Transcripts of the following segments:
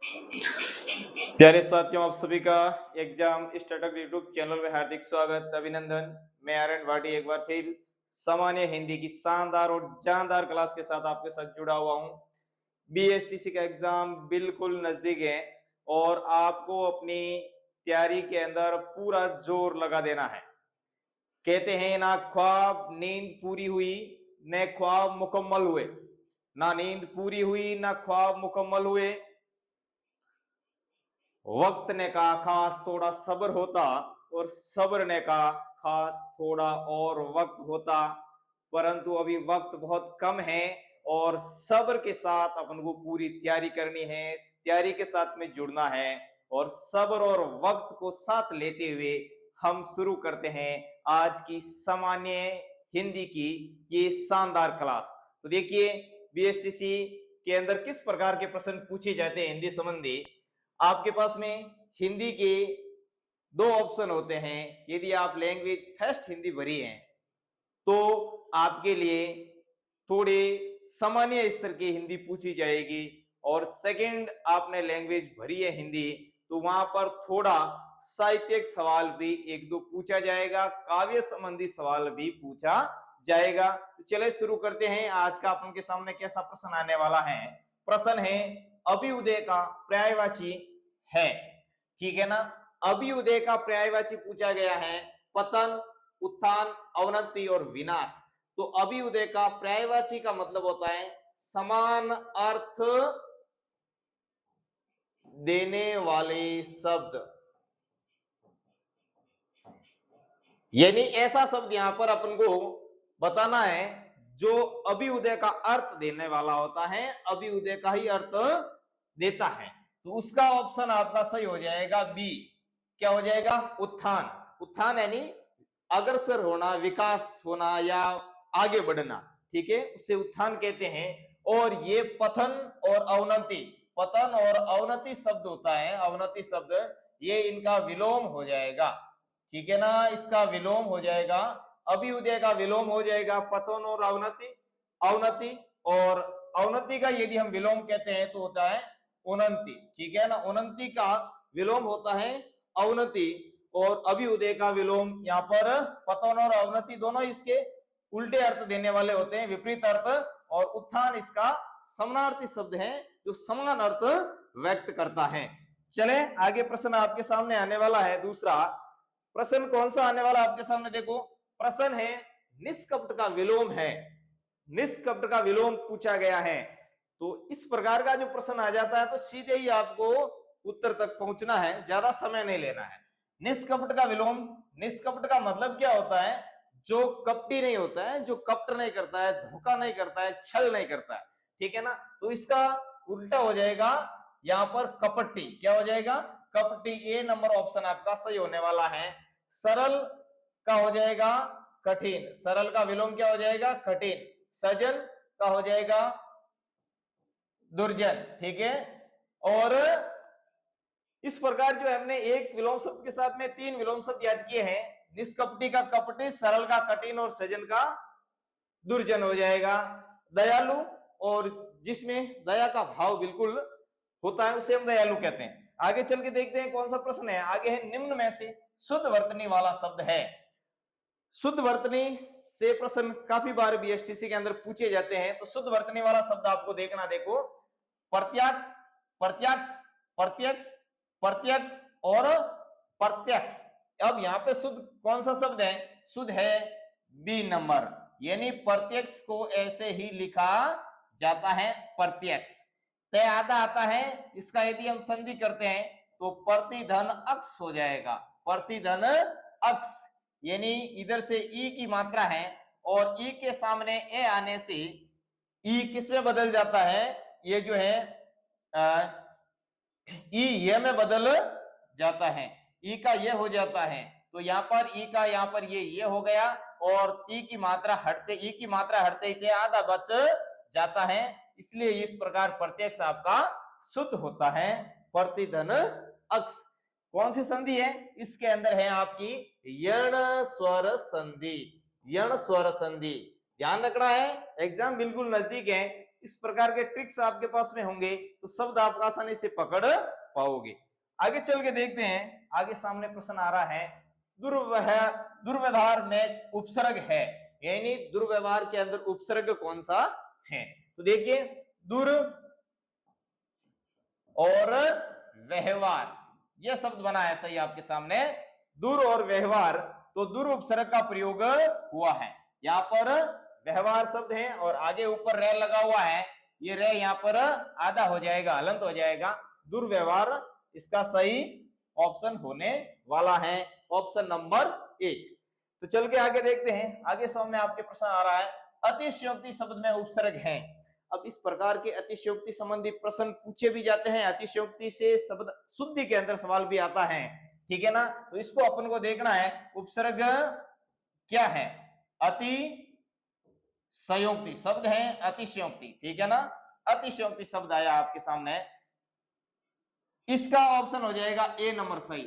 प्यारे साथियों, आप सभी का एग्जाम स्टार्टअप यूट्यूब चैनल में हार्दिक स्वागत, अभिनंदन। मैं आर्यन भाटी एक बार फिर सामान्य हिंदी की शानदार और जानदार क्लास के साथ आपके साथ जुड़ा हुआ हूं। बीएसटीसी का एग्जाम बिल्कुल नजदीक है और आपको अपनी तैयारी के अंदर पूरा जोर लगा देना है। कहते हैं ना ख्वाब नींद पूरी हुई न ख्वाब मुकम्मल हुए, ना नींद पूरी हुई ना ख्वाब मुकम्मल हुए। वक्त ने कहा खास थोड़ा सब्र होता और सब्र ने कहा खास थोड़ा और वक्त होता, परंतु अभी वक्त बहुत कम है और सब्र के साथ अपन को पूरी तैयारी करनी है, तैयारी के साथ में जुड़ना है और सब्र और वक्त को साथ लेते हुए हम शुरू करते हैं आज की सामान्य हिंदी की ये शानदार क्लास। तो देखिए, बीएसटीसी के अंदर किस प्रकार के प्रश्न पूछे जाते हैं हिंदी संबंधी। आपके पास में हिंदी के दो ऑप्शन होते हैं। यदि आप लैंग्वेज फर्स्ट हिंदी भरी है तो आपके लिए थोड़े सामान्य स्तर की हिंदी पूछी जाएगी, और सेकंड आपने लैंग्वेज भरी है हिंदी तो वहां पर थोड़ा साहित्यिक सवाल भी एक दो पूछा जाएगा, काव्य संबंधी सवाल भी पूछा जाएगा। तो चले शुरू करते हैं। आज का अपन के सामने कैसा प्रश्न आने वाला है। प्रश्न है अभ्युदय का पर्यायवाची है, ठीक है ना। अभ्युदय का पर्यायवाची पूछा गया है पतन, उत्थान, अवनति और विनाश। तो अभ्युदय का पर्यायवाची का मतलब होता है समान अर्थ देने वाले शब्द, यानी ऐसा शब्द यहां पर अपन को बताना है जो अभ्युदय का अर्थ देने वाला होता है, अभ्युदय का ही अर्थ देता है। तो उसका ऑप्शन आपका सही हो जाएगा बी। क्या हो जाएगा? उत्थान। उत्थान यानी अग्रसर होना, विकास होना या आगे बढ़ना, ठीक है, उसे उत्थान कहते हैं। और ये पतन और अवनति, पतन और अवनति शब्द होता है, अवनति शब्द ये इनका विलोम हो जाएगा, ठीक है ना, इसका विलोम हो जाएगा। अभ्युदय का विलोम हो जाएगा पतन और अवनति, अवनति। और अवनति का यदि हम विलोम कहते हैं तो होता है उन्नति, ठीक है ना। उन्नति का विलोम होता है अवनति और अभ्युदय का विलोम यहाँ पर पतन और अवनति दोनों इसके उल्टे अर्थ देने वाले होते हैं, विपरीत अर्थ। और उत्थान इसका समानार्थी शब्द है जो समान अर्थ व्यक्त करता है। चले आगे, प्रश्न आपके सामने आने वाला है दूसरा। प्रश्न कौन सा आने वाला आपके सामने, देखो प्रश्न है निष्कपट का विलोम है, निष्कपट का विलोम पूछा गया है। तो इस प्रकार का जो प्रश्न आ जाता है तो सीधे ही आपको उत्तर तक पहुंचना है, ज्यादा समय नहीं लेना है। निष्कपट का विलोम, निष्कपट का मतलब क्या होता है? जो कपटी नहीं होता है, जो कपट नहीं करता है, धोखा नहीं करता है, छल नहीं करता है, ठीक है ना। तो इसका उल्टा हो जाएगा यहां पर कपटी। क्या हो जाएगा? कपटी। ए नंबर ऑप्शन आपका सही होने वाला है। सरल का हो जाएगा कठिन, सरल का विलोम क्या हो जाएगा? कठिन। सजन का हो जाएगा दुर्जन, ठीक है। और इस प्रकार जो हमने एक विलोम शब्द के साथ में तीन विलोम शब्द याद किए हैं, निष्कपटी का कपटी, सरल का कठिन और सजन का दुर्जन हो जाएगा। दयालु, और जिसमें दया का भाव बिल्कुल होता है उसे हम दयालु कहते हैं। आगे चल के देखते हैं कौन सा प्रश्न है। आगे है निम्न में से शुद्ध वर्तनी वाला शब्द है। शुद्ध वर्तनी से प्रश्न काफी बार बीएसटीसी के अंदर पूछे जाते हैं। तो शुद्ध वर्तनी वाला शब्द आपको देखना, देखो प्रत्यक्ष, प्रत्यक्ष, प्रत्यक्ष, प्रत्यक्ष और प्रत्यक्ष। अब यहाँ पे शुद्ध कौन सा शब्द है? शुद्ध है बी नंबर, यानी प्रत्यक्ष को ऐसे ही लिखा जाता है प्रत्यक्ष। तय आधा आता है, इसका यदि हम संधि करते हैं तो प्रतिधन अक्ष हो जाएगा, प्रतिधन अक्ष। यानी इधर से ई की मात्रा है और ई के सामने ए आने से ई किस में बदल जाता है? ये जो है ई ये में बदल जाता है, ई का ये हो जाता है। तो यहाँ पर ई का यहाँ पर ये हो गया और ई की मात्रा हटते ही आधा बच जाता है, इसलिए इस प्रकार प्रत्यक्ष आपका शुद्ध होता है प्रतिधन अक्ष। कौन सी संधि है? इसके अंदर है आपकी यण स्वर संधि, यण स्वर संधि। ध्यान रखना है, एग्जाम बिल्कुल नजदीक है, इस प्रकार के ट्रिक्स आपके पास में होंगे तो शब्द आप आसानी से पकड़ पाओगे। आगे चल के देखते हैं, आगे सामने प्रश्न आ रहा है, दुर्व्यवहार में उपसर्ग है, यानी दुर्व्यवहार के अंदर उपसर्ग कौन सा है। तो देखिए, दुर और व्यवहार, यह शब्द बना है सही आपके सामने, दुर और व्यवहार। तो दुर उपसर्ग का प्रयोग हुआ है, यहाँ पर व्यवहार शब्द है और आगे ऊपर रे लगा हुआ है, ये रे यहाँ पर आधा हो जाएगा, हलंत हो जाएगा, दुर्व्यवहार इसका सही ऑप्शन होने वाला है, ऑप्शन नंबर 1। तो चल के आगे देखते हैं, आगे सामने आपके प्रश्न आ रहा है, अतिशयोक्ति शब्द में उपसर्ग है। अब इस प्रकार के अतिशयोक्ति संबंधी प्रश्न पूछे भी जाते हैं, अतिशयोक्ति से शब्द शुद्धि के अंदर सवाल भी आता है, ठीक है ना। तो इसको अपन को देखना है, उपसर्ग क्या है, अतिशयोक्ति शब्द है, अतिशयोक्ति, ठीक है ना। अतिशयोक्ति शब्द आया आपके सामने, इसका ऑप्शन हो जाएगा ए नंबर सही,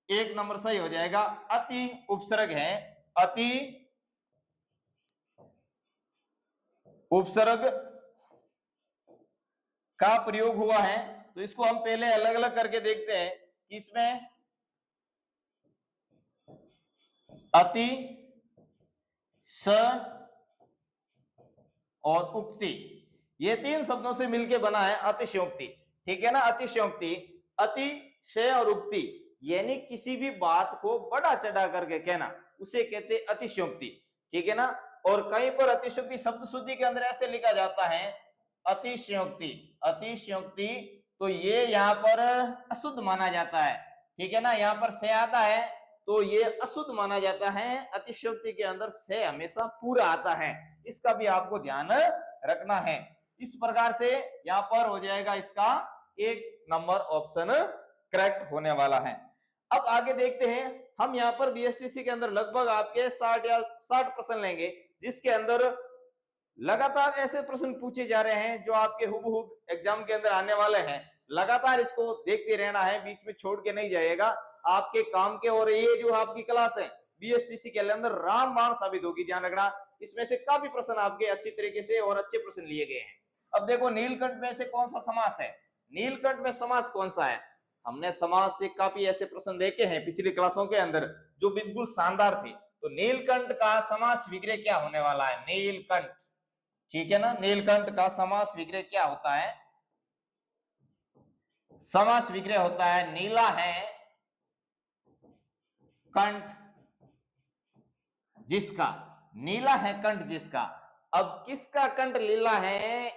1 नंबर सही हो जाएगा। अति उपसर्ग है, अति उपसर्ग का प्रयोग हुआ है। तो इसको हम पहले अलग अलग करके देखते हैं कि इसमें अति, स और उक्ति, ये 3 शब्दों से मिलकर बना है अतिशयोक्ति, ठीक है ना। अतिशयोक्ति, अति, से और उक्ति, यानी किसी भी बात को बड़ा चढ़ा करके कहना, उसे कहते हैं अतिशयोक्ति, ठीक है ना। और कहीं पर अतिशयोक्ति शब्द शुद्धि के अंदर ऐसे लिखा जाता है अतिशयोक्ति, अतिशयोक्ति, तो ये यहाँ पर अशुद्ध माना जाता है, ठीक है ना। यहाँ पर से आता है तो ये अशुद्ध माना जाता है, अतिशयोक्ति के अंदर से हमेशा पूरा आता है, इसका भी आपको ध्यान रखना है। इस प्रकार से यहाँ पर हो जाएगा इसका 1 नंबर ऑप्शन करेक्ट होने वाला है। अब आगे देखते हैं, हम यहाँ पर बीएसटीसी के अंदर लगभग आपके 60 या 60 प्रश्न लेंगे, जिसके अंदर लगातार ऐसे प्रश्न पूछे जा रहे हैं जो आपके हुबहू एग्जाम के अंदर आने वाले हैं। लगातार इसको देखते रहना है, बीच में छोड़ के नहीं जाएगा आपके काम के। और ये जो आपकी क्लास है बीएसटीसी के अंदर रामबाण साबित होगी, ध्यान रखना। इसमें से काफी प्रश्न आपके अच्छी तरीके से और अच्छे प्रश्न लिए गए हैं। अब देखो, नीलकंठ में से कौन सा समास है, नीलकंठ में समास कौन सा है। हमने समास से काफी ऐसे प्रश्न देखे हैं पिछली क्लासों के अंदर जो बिल्कुल शानदार थे। तो नीलकंठ का समास विग्रह क्या होने वाला है, नीलकंठ, ठीक है ना। नीलकंठ का समास विग्रह क्या होता है, समास विग्रह होता है, नीला है कंठ जिसका, नीला है कंठ जिसका। अब किसका कंठ नीला है,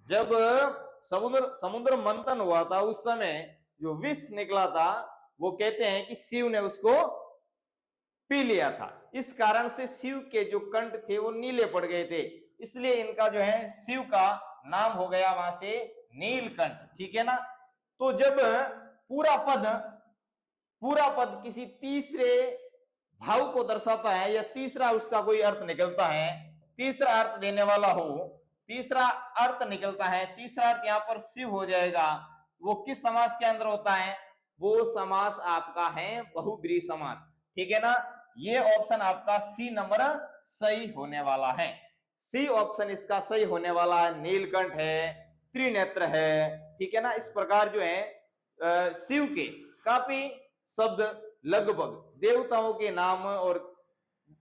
जब समुद्र मंथन हुआ था उस समय जो विष निकला था, वो कहते हैं कि शिव ने उसको पी लिया था, इस कारण से शिव के जो कंठ थे वो नीले पड़ गए थे, इसलिए इनका जो है शिव का नाम हो गया वहां से नीलकंठ, ठीक है ना। तो जब पूरा पद किसी तीसरे भाव को दर्शाता है या तीसरा उसका कोई अर्थ निकलता है, तीसरा अर्थ देने वाला हो, तीसरा अर्थ निकलता है, तीसरा अर्थ यहाँ पर शिव हो जाएगा, वो किस समास के अंदर होता है, वो समास आपका है बहुब्रीहि समास, ठीक है ना। ये ऑप्शन आपका सी नंबर सही होने वाला है, सी ऑप्शन इसका सही होने वाला है। नीलकंठ है, त्रिनेत्र है, ठीक है ना। इस प्रकार जो है शिव के काफी शब्द लगभग देवताओं के नाम, और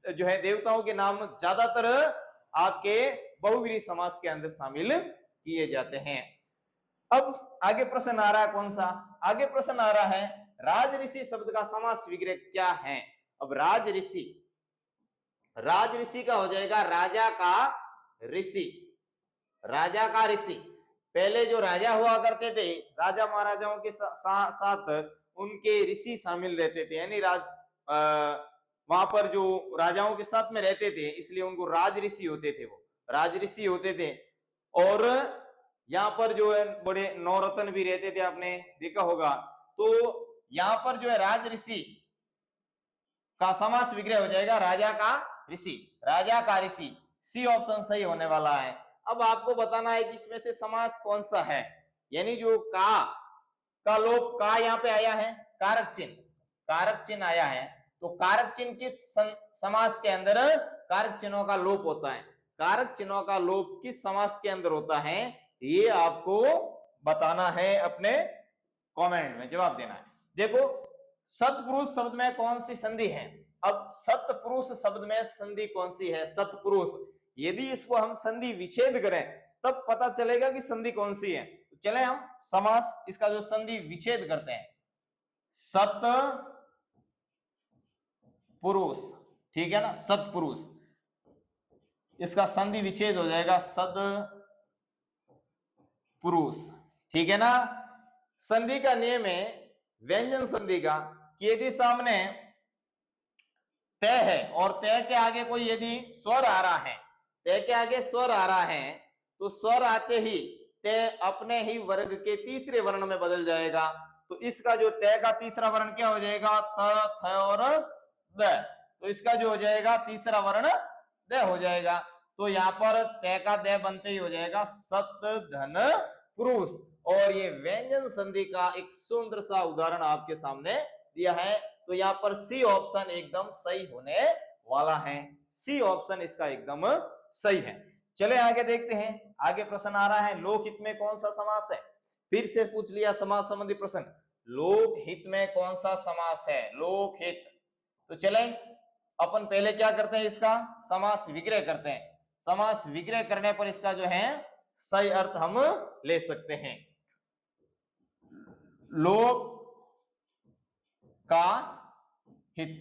जो है देवताओं के नाम ज्यादातर आपके बहुब्रीहि समास के अंदर शामिल किए जाते हैं। अब आगे प्रश्न आ रहा है, कौन सा, आगे प्रश्न आ रहा है, राजऋषि शब्द का समास विग्रह क्या है। अब राजऋषि, राजऋषि का हो जाएगा राजा का ऋषि, राजा का ऋषि। पहले जो राजा हुआ करते थे, राजा महाराजाओं के साथ उनके ऋषि शामिल रहते थे, यानी वहां पर जो राजाओं के साथ में रहते थे इसलिए उनको राजऋषि होते थे, वो राजऋषि होते थे। और यहाँ पर जो है बड़े नौरत्न भी रहते थे, आपने देखा होगा। तो यहाँ पर जो है राजऋषि का समास विग्रह हो जाएगा राजा का ऋषि, राजा का ऋषि, सी ऑप्शन सही होने वाला है। अब आपको बताना है कि इसमें से समास कौन सा है, यानी जो का लोप, का यहाँ पे आया है, कारक चिन्ह, कारक चिन्ह आया है, तो कारक चिन्ह किस समास के अंदर कारक चिन्हों का लोप होता है, कारक चिन्हों का लोप किस समास के अंदर होता है, ये आपको बताना है, अपने कमेंट में जवाब देना है। देखो सतपुरुष शब्द में कौन सी संधि है, अब सतपुरुष शब्द में संधि कौन सी है, सतपुरुष, यदि इसको हम संधि विच्छेद करें तब पता चलेगा कि संधि कौन सी है। तो चले हम समास इसका जो संधि विच्छेद करते हैं, सत पुरुष, ठीक है ना, सतपुरुष, इसका संधि विच्छेद हो जाएगा सद पुरुष, ठीक है ना। संधि का नियम है व्यंजन संधि का कि यदि सामने तय है और तय के आगे कोई यदि स्वर आ रहा है, तय के आगे स्वर आ रहा है, तो स्वर आते ही तय अपने ही वर्ग के तीसरे वर्ण में बदल जाएगा। तो इसका जो तय का तीसरा वर्ण क्या हो जाएगा, त, थ और द, तो इसका जो हो जाएगा तीसरा वर्ण द हो जाएगा। तो यहाँ पर तय का द बनते ही हो जाएगा सत धन पुरुष। और ये व्यंजन संधि का एक सुंदर सा उदाहरण आपके सामने दिया है। तो यहाँ पर सी ऑप्शन एकदम सही होने वाला है, सी ऑप्शन इसका एकदम सही है। चले आगे देखते हैं, आगे प्रश्न आ रहा है लोकहित में कौन सा समास है। फिर से पूछ लिया समास संबंधी प्रश्न, लोकहित में कौन सा समास है, लोकहित। तो चले अपन पहले क्या करते हैं, इसका समास विग्रह करते हैं। समास विग्रह करने पर इसका जो है सही अर्थ हम ले सकते हैं। लोक का हित,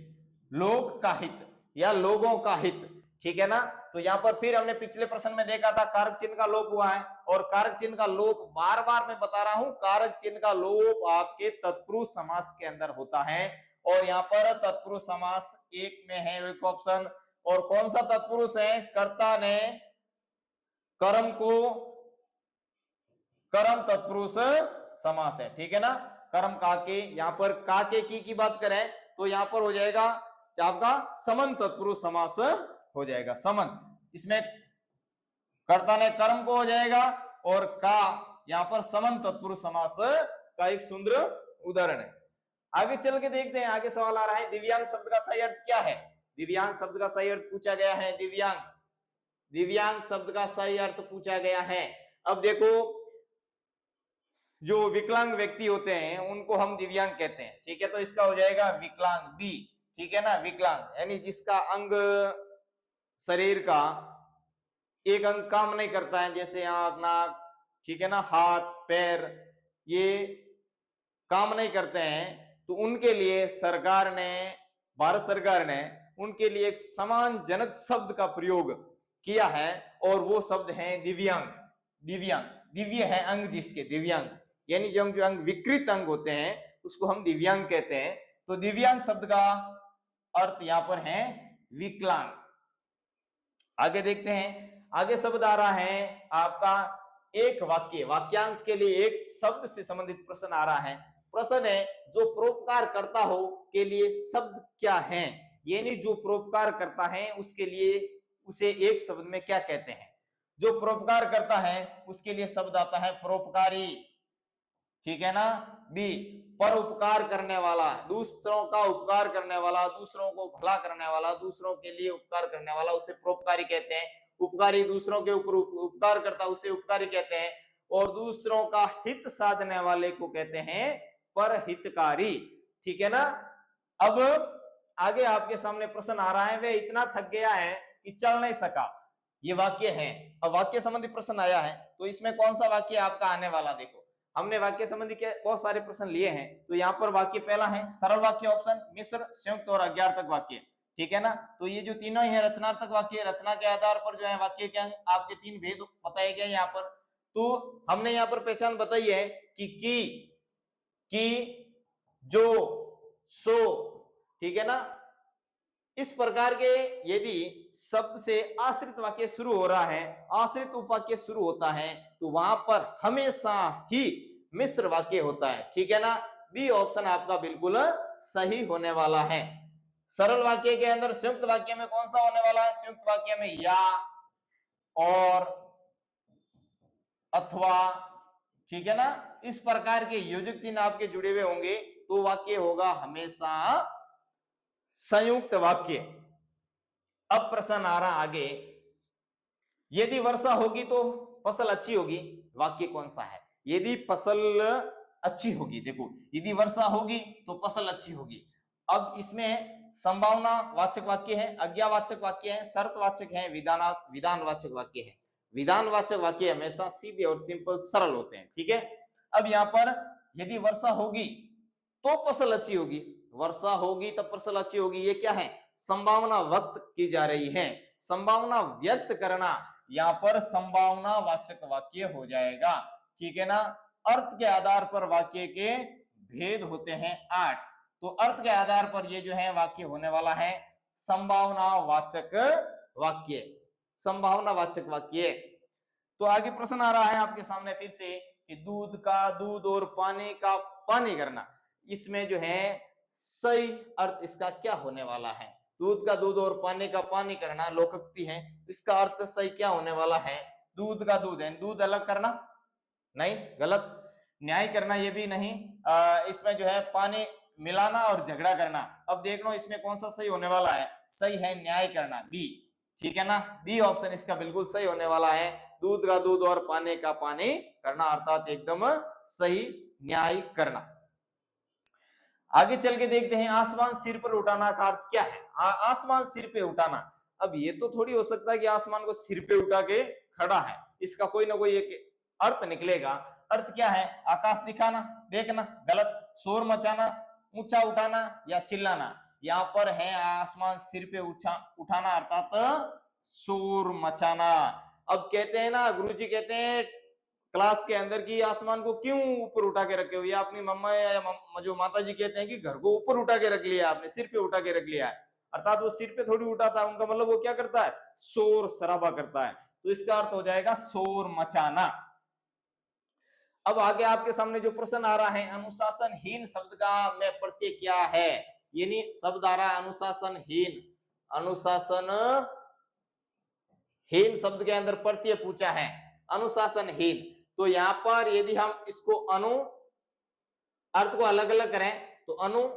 लोक का हित या लोगों का हित, ठीक है ना। तो यहां पर फिर हमने पिछले प्रश्न में देखा था कारक चिन्ह का लोप हुआ है, और कारक चिन्ह का लोप बार बार मैं बता रहा हूं, कारक चिन्ह का लोप आपके तत्पुरुष समास के अंदर होता है। और यहाँ पर तत्पुरुष समास एक में है एक ऑप्शन, और कौन सा तत्पुरुष है, कर्ता ने कर्म को कर्म तत्पुरुष समास है, ठीक है ना। कर्म काके, यहां पर काके की बात करें तो यहां पर हो जाएगा आपका समन तत्पुरुष समास हो जाएगा, समन, इसमें कर्ता ने कर्म को हो जाएगा, और का यहां पर समन तत्पुरुष समास का एक सुंदर उदाहरण है। आगे चल के देखते हैं, आगे सवाल आ रहा है दिव्यांग शब्द का सही अर्थ क्या है। दिव्यांग शब्द का सही अर्थ पूछा गया है, दिव्यांग, दिव्यांग शब्द का सही अर्थ पूछा गया है। अब देखो जो विकलांग व्यक्ति होते हैं उनको हम दिव्यांग कहते हैं, ठीक है। तो इसका हो जाएगा विकलांग, बी, ठीक है ना, विकलांग यानी जिसका अंग शरीर का एक अंग काम नहीं करता है, जैसे आंख, नाक, ठीक है ना, हाथ पैर, ये काम नहीं करते हैं, तो उनके लिए सरकार ने, भारत सरकार ने उनके लिए एक सम्मानजनक शब्द का प्रयोग किया है, और वो शब्द है दिव्यांग। दिव्यांग, दिव्य है अंग जिसके, दिव्यांग यानी जो अंग विकृत अंग होते हैं उसको हम दिव्यांग कहते हैं। तो दिव्यांग शब्द का अर्थ यहां पर है विकलांग। आगे देखते हैं, आगे शब्द आ रहा है आपका एक वाक्य, वाक्यांश के लिए एक शब्द से संबंधित प्रश्न आ रहा है। प्रश्न है जो परोपकार करता हो के लिए शब्द क्या है, यानी जो परोपकार करता है उसके लिए उसे एक शब्द में क्या कहते हैं। जो परोपकार करता है उसके लिए शब्द आता है परोपकारी, ठीक है ना। बी, परोपकार करने वाला, दूसरों का उपकार करने वाला, दूसरों को भला करने वाला, दूसरों के लिए उपकार करने वाला, उसे परोपकारी कहते हैं। उपकारी, दूसरों के ऊपर उपकार करता उसे उपकारी कहते हैं, और दूसरों का हित साधने वाले को कहते हैं परहितकारी, ठीक है ना। अब आगे आपके सामने प्रश्न आ रहा है, वे इतना थक गया है कि चल नहीं सका, ये वाक्य है। अब वाक्य संबंधी प्रश्न आया है, तो इसमें कौन सा वाक्य आपका आने वाला, देखो हमने वाक्य संबंधी के बहुत सारे प्रश्न लिए हैं। तो यहाँ पर वाक्य पहला है सरल वाक्य ऑप्शन, मिश्र, संयुक्त और अज्ञार्थक वाक्य, ठीक है ना। तो ये जो तीनों ही है रचनात्मक वाक्य, रचना के आधार पर जो है वाक्य के अंग आपके तीन भेद बताए गए यहाँ पर। तो हमने यहाँ पर पहचान बताई है कि जो, सो, ठीक है ना। इस प्रकार के यदि शब्द से आश्रित वाक्य शुरू हो रहा है, आश्रित उपवाक्य शुरू होता है, तो वहां पर हमेशा ही मिश्र वाक्य होता है, ठीक है ना। बी ऑप्शन आपका बिल्कुल सही होने वाला है। सरल वाक्य के अंदर संयुक्त वाक्य में कौन सा होने वाला है, संयुक्त वाक्य में या, और, अथवा, ठीक है ना, इस प्रकार के योजक चिन्ह आपके जुड़े हुए होंगे, तो वाक्य होगा हमेशा संयुक्त वाक्य। अब प्रश्न आ रहा आगे, यदि वर्षा होगी तो फसल अच्छी होगी, वाक्य कौन सा है? यदि फसल अच्छी होगी, देखो यदि वर्षा होगी तो फसल अच्छी होगी। अब इसमें संभावना वाचक वाक्य है, आज्ञावाचक वाक्य है, शर्तवाचक है, विधानवाचक वाक्य है। विधानवाचक वाक्य हमेशा सीधे और सिंपल सरल होते हैं, ठीक है। अब यहाँ पर यदि वर्षा होगी तो फसल अच्छी होगी, वर्षा होगी तब फसल अच्छी होगी, ये क्या है? संभावना व्यक्त की जा रही है। संभावना व्यक्त करना, यहाँ पर संभावना वाचक वाक्य हो जाएगा, ठीक है ना। अर्थ के आधार पर वाक्य के भेद होते हैं 8, तो अर्थ के आधार पर ये जो है वाक्य होने वाला है संभावना वाचक वाक्य, संभावना वाचक वाक्य। तो आगे प्रश्न आ रहा है आपके सामने फिर से कि दूध का दूध और पानी का पानी करना, इसमें जो है सही अर्थ इसका क्या होने वाला है? दूध का दूध और पानी का पानी करना लोकोक्ति है, इसका अर्थ सही क्या होने वाला है? दूध का दूध है, दूध अलग करना नहीं, गलत। न्याय करना ये भी नहीं। इसमें जो है पानी मिलाना और झगड़ा करना। अब देख लो इसमें कौन सा सही होने वाला है? सही है न्याय करना, बी, ठीक है ना। बी ऑप्शन इसका बिल्कुल सही होने वाला है, दूध का दूध और पानी का पानी करना, अर्थात एकदम सही न्याय करना। आगे चल के देखते हैं आसमान सिर पर उठाना का अर्थ क्या है? आसमान सिर पे उठाना, अब ये तो थोड़ी हो सकता है कि आसमान को सिर पे उठा के खड़ा है, इसका कोई ना कोई एक अर्थ निकलेगा। अर्थ क्या है? आकाश दिखाना, देखना, गलत। शोर मचाना, ऊंचा उठाना या चिल्लाना, यहाँ पर है आसमान सिर पे उठाना अर्थात शोर मचाना। अब कहते हैं ना, गुरुजी कहते हैं क्लास के अंदर की आसमान को क्यों ऊपर उठा के रखे हो, या अपनी मम्मा या जो माता जी कहते हैं कि घर को ऊपर उठा के रख लिया आपने, सिर पे उठा के रख लिया है, अर्थात वो सिर पे थोड़ी उठाता है, उनका मतलब वो क्या करता है? शोर शराबा करता है, तो इसका अर्थ हो जाएगा शोर मचाना। अब आगे आपके सामने जो प्रश्न आ रहा है, अनुशासनहीन शब्द का में प्रत्यय क्या है? यानी शब्द आ रहा है अनुशासनहीन, अनुशासनहीन शब्द के अंदर प्रत्यय पूछा है अनुशासनहीन। तो यहां पर यदि हम इसको अनु अर्थ को अलग अलग करें तो अनु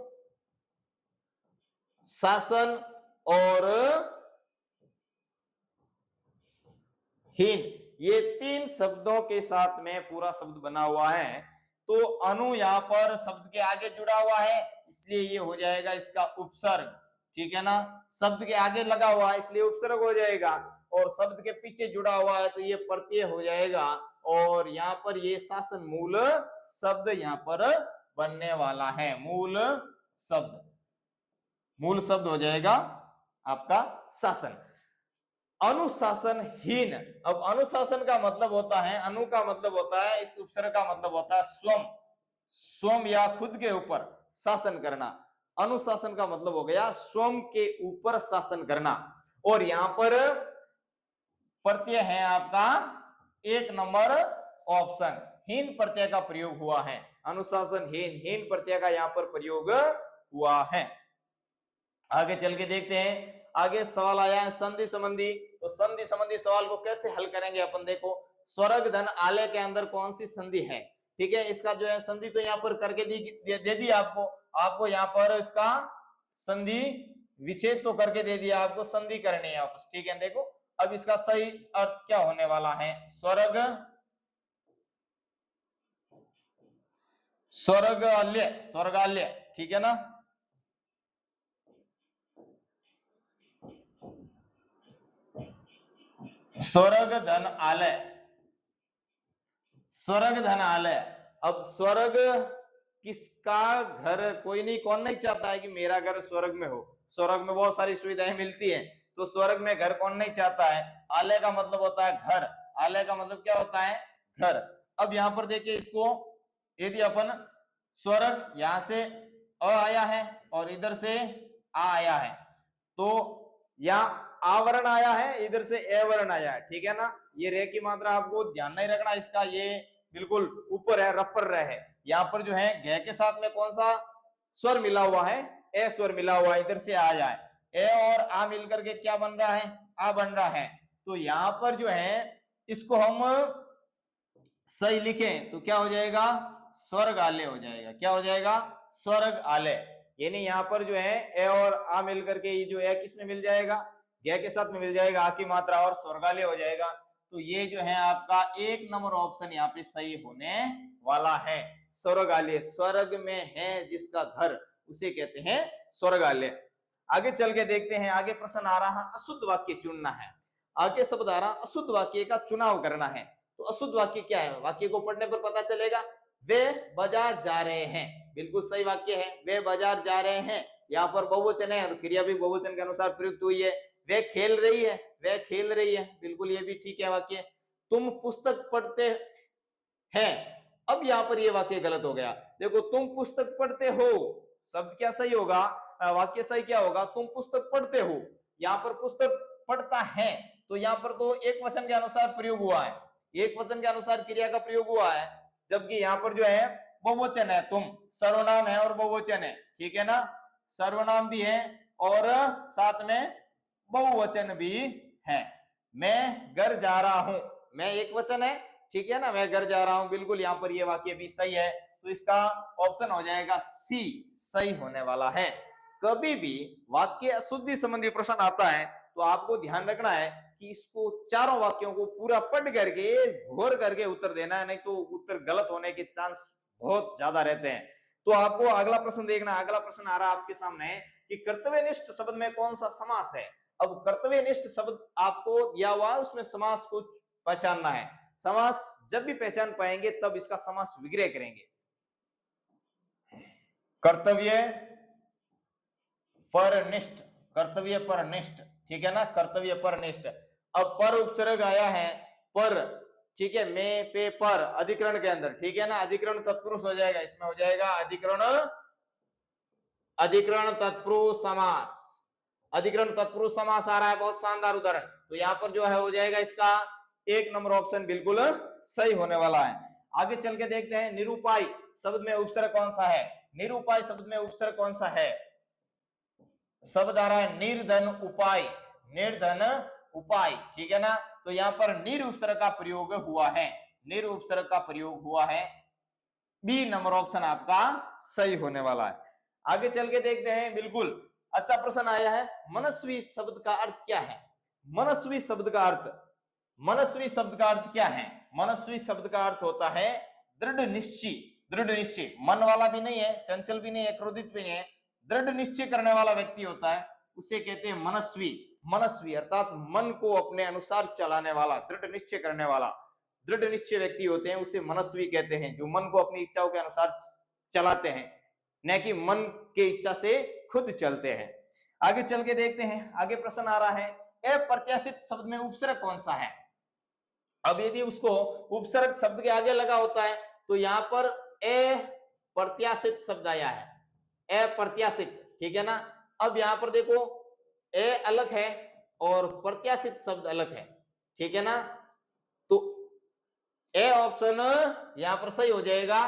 शासन और हीन, ये तीन शब्दों के साथ में पूरा शब्द बना हुआ है। तो अनु यहां पर शब्द के आगे जुड़ा हुआ है, इसलिए ये हो जाएगा इसका उपसर्ग, ठीक है ना। शब्द के आगे लगा हुआ है इसलिए उपसर्ग हो जाएगा, और शब्द के पीछे जुड़ा हुआ है तो ये प्रत्यय हो जाएगा। और यहाँ पर ये शासन मूल शब्द यहाँ पर बनने वाला है, मूल शब्द हो जाएगा आपका शासन। अनुशासनहीन, अब अनुशासन का मतलब होता है, अनु का मतलब होता है, इस उपसर्ग का मतलब होता है स्वम या खुद के ऊपर शासन करना। अनुशासन का मतलब हो गया स्वयं के ऊपर शासन करना। और यहां पर प्रत्यय है आपका 1 नंबर ऑप्शन, हीन प्रत्यय का प्रयोग हुआ है, अनुशासनहीन हीन प्रत्यय का यहां पर प्रयोग हुआ है। आगे चल के देखते हैं, आगे सवाल आया है संधि संबंधी। तो संधि संबंधी सवाल को कैसे हल करेंगे अपन, देखो स्वर्ग धन आलय के अंदर कौन सी संधि है, ठीक है। इसका जो है संधि तो यहाँ पर करके दे दी आपको यहाँ पर इसका संधि विच्छेद तो करके दे दिया, आपको संधि करनी है वापस, ठीक है। देखो अब इसका सही अर्थ क्या होने वाला है? स्वर्गालय, ठीक है ना। स्वर्ग धन आलय, अब स्वर्ग किसका घर? कोई नहीं, कौन नहीं चाहता है कि मेरा घर स्वर्ग में हो, स्वर्ग में बहुत सारी सुविधाएं मिलती हैं, तो स्वर्ग में घर कौन नहीं चाहता है। आलय का मतलब होता है घर, आलय का मतलब क्या होता है? घर। अब यहां पर देखिए इसको, यदि अपन स्वर्ग यहां से अ आया है और इधर से आ आया है, तो यहाँ आवरण आया है, इधर से अवर्ण आया है, ठीक है ना। ये रे की मात्रा आपको ध्यान नहीं रखना, इसका ये बिल्कुल ऊपर है, रपर रहे है। यहाँ पर जो है घ के साथ में कौन सा स्वर मिला हुआ है? ए स्वर मिला हुआ है, इधर से आ जाए, ए और आ मिलकर के क्या बन रहा है? आ बन रहा है। तो यहाँ पर जो है इसको हम सही लिखें तो क्या हो जाएगा? स्वर्ग आलय हो जाएगा। क्या हो जाएगा? स्वर्ग आलय। यानी यहाँ पर जो है ए और आ मिलकर के ये जो ए किस में मिल जाएगा? ग के साथ में मिल जाएगा, आ की मात्रा, और स्वर्गालय हो जाएगा। तो ये जो है आपका 1 नंबर ऑप्शन यहाँ पे सही होने वाला है। स्वर्गालय, स्वर्ग में है जिसका घर उसे कहते हैं स्वर्गालय। आगे चल के देखते हैं, आगे प्रश्न आ रहा है अशुद्ध वाक्य चुनना है। आगे शब्द आ रहा अशुद्ध वाक्य का चुनाव करना है। तो अशुद्ध वाक्य क्या है, वाक्य को पढ़ने पर पता चलेगा। वे बाजार जा रहे हैं, बिल्कुल सही वाक्य है, वे बाजार जा रहे हैं। यहाँ पर बहुवचन है और क्रिया भी बहुवचन के अनुसार प्रयुक्त हुई है। वे खेल रही है, वे खेल रही है, बिल्कुल ये भी ठीक है वाक्य। तुम पुस्तक पढ़ते हैं, अब यहाँ पर ये वाक्य गलत हो गया। देखो, तुम पुस्तक पढ़ते हो, शब्द क्या सही होगा, वाक्य सही क्या होगा, तुम पुस्तक पढ़ते हो। यहाँ पर पुस्तक पढ़ता है, तो यहाँ पर तो एक वचन के अनुसार प्रयोग हुआ है, एक वचन के अनुसार क्रिया का प्रयोग हुआ है, जबकि यहाँ पर जो है बहुवचन है, तुम सर्वनाम है और बहुवचन है, ठीक है ना, सर्वनाम भी है और साथ में बहुवचन भी है। मैं घर जा रहा हूं, मैं एक वचन है, ठीक है ना, मैं घर जा रहा हूं, बिल्कुल यहाँ पर ये वाक्य भी सही है। तो इसका ऑप्शन हो जाएगा सी, सही होने वाला है। कभी भी वाक्य अशुद्धि संबंधी प्रश्न आता है तो आपको ध्यान रखना है कि इसको चारों वाक्यों को पूरा पढ़ करके घोर करके उत्तर देना है, नहीं तो उत्तर गलत होने के चांस बहुत ज्यादा रहते हैं। तो आपको अगला प्रश्न देखना, अगला प्रश्न आ रहा है आपके सामने कि कर्तव्यनिष्ठ शब्द में कौन सा समास है। अब कर्तव्यनिष्ठ शब्द आपको दिया हुआ है, उसमें समास को पहचानना है। समास जब भी पहचान पाएंगे तब इसका समास विग्रह करेंगे। कर्तव्य परनिष्ठ, कर्तव्य परनिष्ठ, ठीक है ना, कर्तव्य परनिष्ठ। अब पर उपसर्ग आया है, पर, ठीक है, में पे पर अधिकरण के अंदर, ठीक है ना, अधिकरण तत्पुरुष हो जाएगा, इसमें हो जाएगा अधिकरण, अधिकरण तत्पुरुष समास, अधिकरण तत्पुरुष समास आ रहा है, बहुत शानदार उदाहरण। तो यहाँ पर जो है हो जाएगा इसका 1 नंबर ऑप्शन बिल्कुल सही होने वाला है। आगे चल के देखते हैं निरूपाय शब्द में उपसर्ग कौन सा है, निरूपाय शब्द में उपसर्ग कौन सा है, शब्द आ रहा है निर्धन उपाय, निर्धन उपाय, ठीक है ना। तो यहाँ पर निर उपसर्ग का प्रयोग हुआ है, निर उपसर्ग का प्रयोग हुआ है, बी नंबर ऑप्शन आपका सही होने वाला है। आगे चल के देखते हैं, बिल्कुल अच्छा प्रश्न आया है, मनस्वी शब्द का अर्थ क्या है। मनस्वी शब्द का अर्थ, मनस्वी शब्द का अर्थ क्या है, मनस्वी शब्द का अर्थ होता है दृढ़ निश्चय, दृढ़ निश्चय, मन वाला भी नहीं है, चंचल भी नहीं है, क्रोधित भी नहीं है, दृढ़ निश्चय करने वाला व्यक्ति होता है, उसे कहते हैं मनस्वी। मनस्वी अर्थात मन को अपने अनुसार चलाने वाला, दृढ़ निश्चय करने वाला, दृढ़ निश्चय व्यक्ति होते हैं, उसे मनस्वी कहते हैं, जो मन को अपनी इच्छाओं के अनुसार चलाते हैं, न कि मन के इच्छा से खुद चलते हैं। आगे चल के देखते हैं, आगे प्रश्न आ रहा है अप्रत्याशित शब्द में उपसर्ग कौन सा है। अब यदि उसको उपसर्ग शब्द के आगे लगा होता है तो यहाँ पर अप्रत्याशित शब्द आया है, अप्रत्याशित, ठीक है ना। अब यहाँ पर देखो ए अलग है और प्रत्याशित शब्द अलग है, ठीक है ना। तो ए ऑप्शन यहां पर सही हो जाएगा,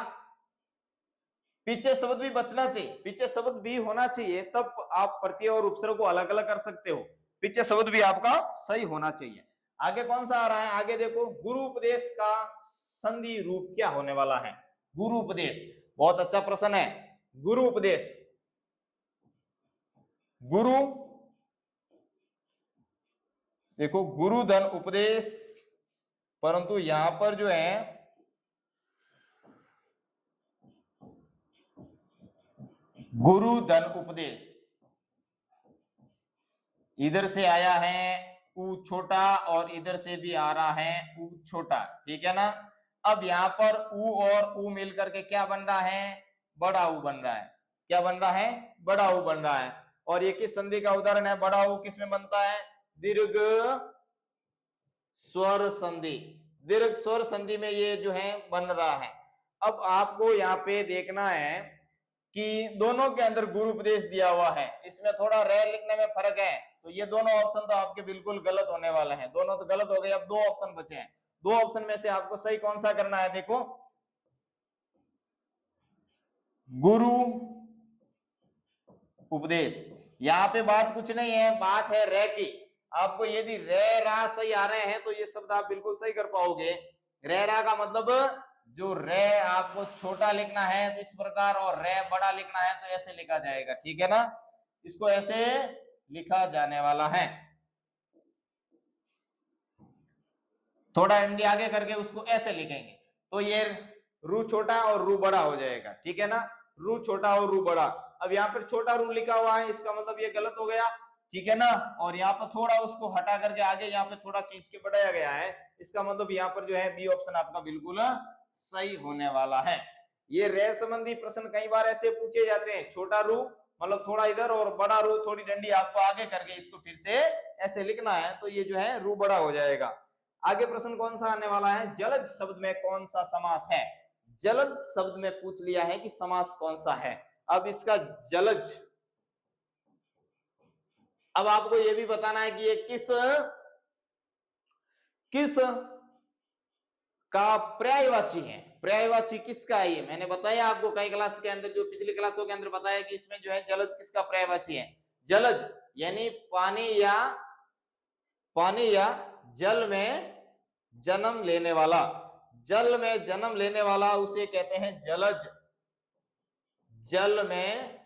पीछे शब्द भी बचना चाहिए, पीछे शब्द भी होना चाहिए, तब आप प्रत्यय और उपसर्ग को अलग अलग कर सकते हो, पीछे शब्द भी आपका सही होना चाहिए। आगे कौन सा आ रहा है, आगे देखो गुरु उपदेश का संधि रूप क्या होने वाला है। गुरु उपदेश बहुत अच्छा प्रश्न है। गुरु उपदेश, गुरु देखो गुरु धन उपदेश, परंतु यहां पर जो है गुरु धन उपदेश इधर से आया है ऊ छोटा और इधर से भी आ रहा है ऊ छोटा, ठीक है ना। अब यहाँ पर ऊ और ऊ मिलकर के क्या बन रहा है, बड़ा ऊ बन रहा है, क्या बन रहा है, बड़ा ऊ बन रहा है। और ये किस संधि का उदाहरण है, बड़ा ऊ किस में बनता है, दीर्घ स्वर संधि, दीर्घ स्वर संधि में ये जो है बन रहा है। अब आपको यहाँ पे देखना है कि दोनों के अंदर गुरु उपदेश दिया हुआ है, इसमें थोड़ा रे लिखने में फर्क है, तो ये दोनों ऑप्शन तो आपके बिल्कुल गलत होने वाले हैं, दोनों तो गलत हो गए। अब 2 ऑप्शन बचे हैं, 2 ऑप्शन में से आपको सही कौन सा करना है, देखो गुरु उपदेश। यहाँ पे बात कुछ नहीं है, बात है रे की। आपको यदि रे रा सही आ रहे हैं तो ये शब्द आप बिल्कुल सही कर पाओगे। रे रा का मतलब जो रे आपको छोटा लिखना है तो इस प्रकार, और रे बड़ा लिखना है तो ऐसे लिखा जाएगा, ठीक है ना, इसको ऐसे लिखा जाने वाला है। थोड़ा डंडी आगे करके उसको ऐसे लिखेंगे, तो ये रू छोटा और रू बड़ा हो जाएगा, ठीक है ना, रू छोटा और रू बड़ा। अब यहाँ पर छोटा रू लिखा हुआ है, इसका मतलब ये गलत हो गया, ठीक है ना, और यहाँ पर थोड़ा उसको हटा करके आगे यहाँ पे थोड़ा खींच के बढ़ाया गया है, इसका मतलब यहाँ पर जो है बी ऑप्शन आपका बिल्कुल सही होने वाला है। ये रे संबंधी प्रश्न कई बार ऐसे पूछे जाते हैं, छोटा रू मतलब थोड़ा इधर और बड़ा रू थोड़ी डंडी आपको आगे करके इसको फिर से ऐसे लिखना है, तो ये जो है रू बड़ा हो जाएगा। आगे प्रश्न कौन सा आने वाला है, जलज शब्द में कौन सा समास है। जलज शब्द में पूछ लिया है कि समास कौन सा है। अब इसका जलज, अब आपको यह भी बताना है कि ये किस का पर्यायवाची है, पर्यायवाची किसका है। ये मैंने बताया आपको कई क्लास के अंदर, जो पिछली क्लासों के अंदर बताया कि इसमें जो है जलज किसका पर्यायवाची है। जलज यानी पानी या जल में जन्म लेने वाला, जल में जन्म लेने वाला उसे कहते हैं जलज। जल में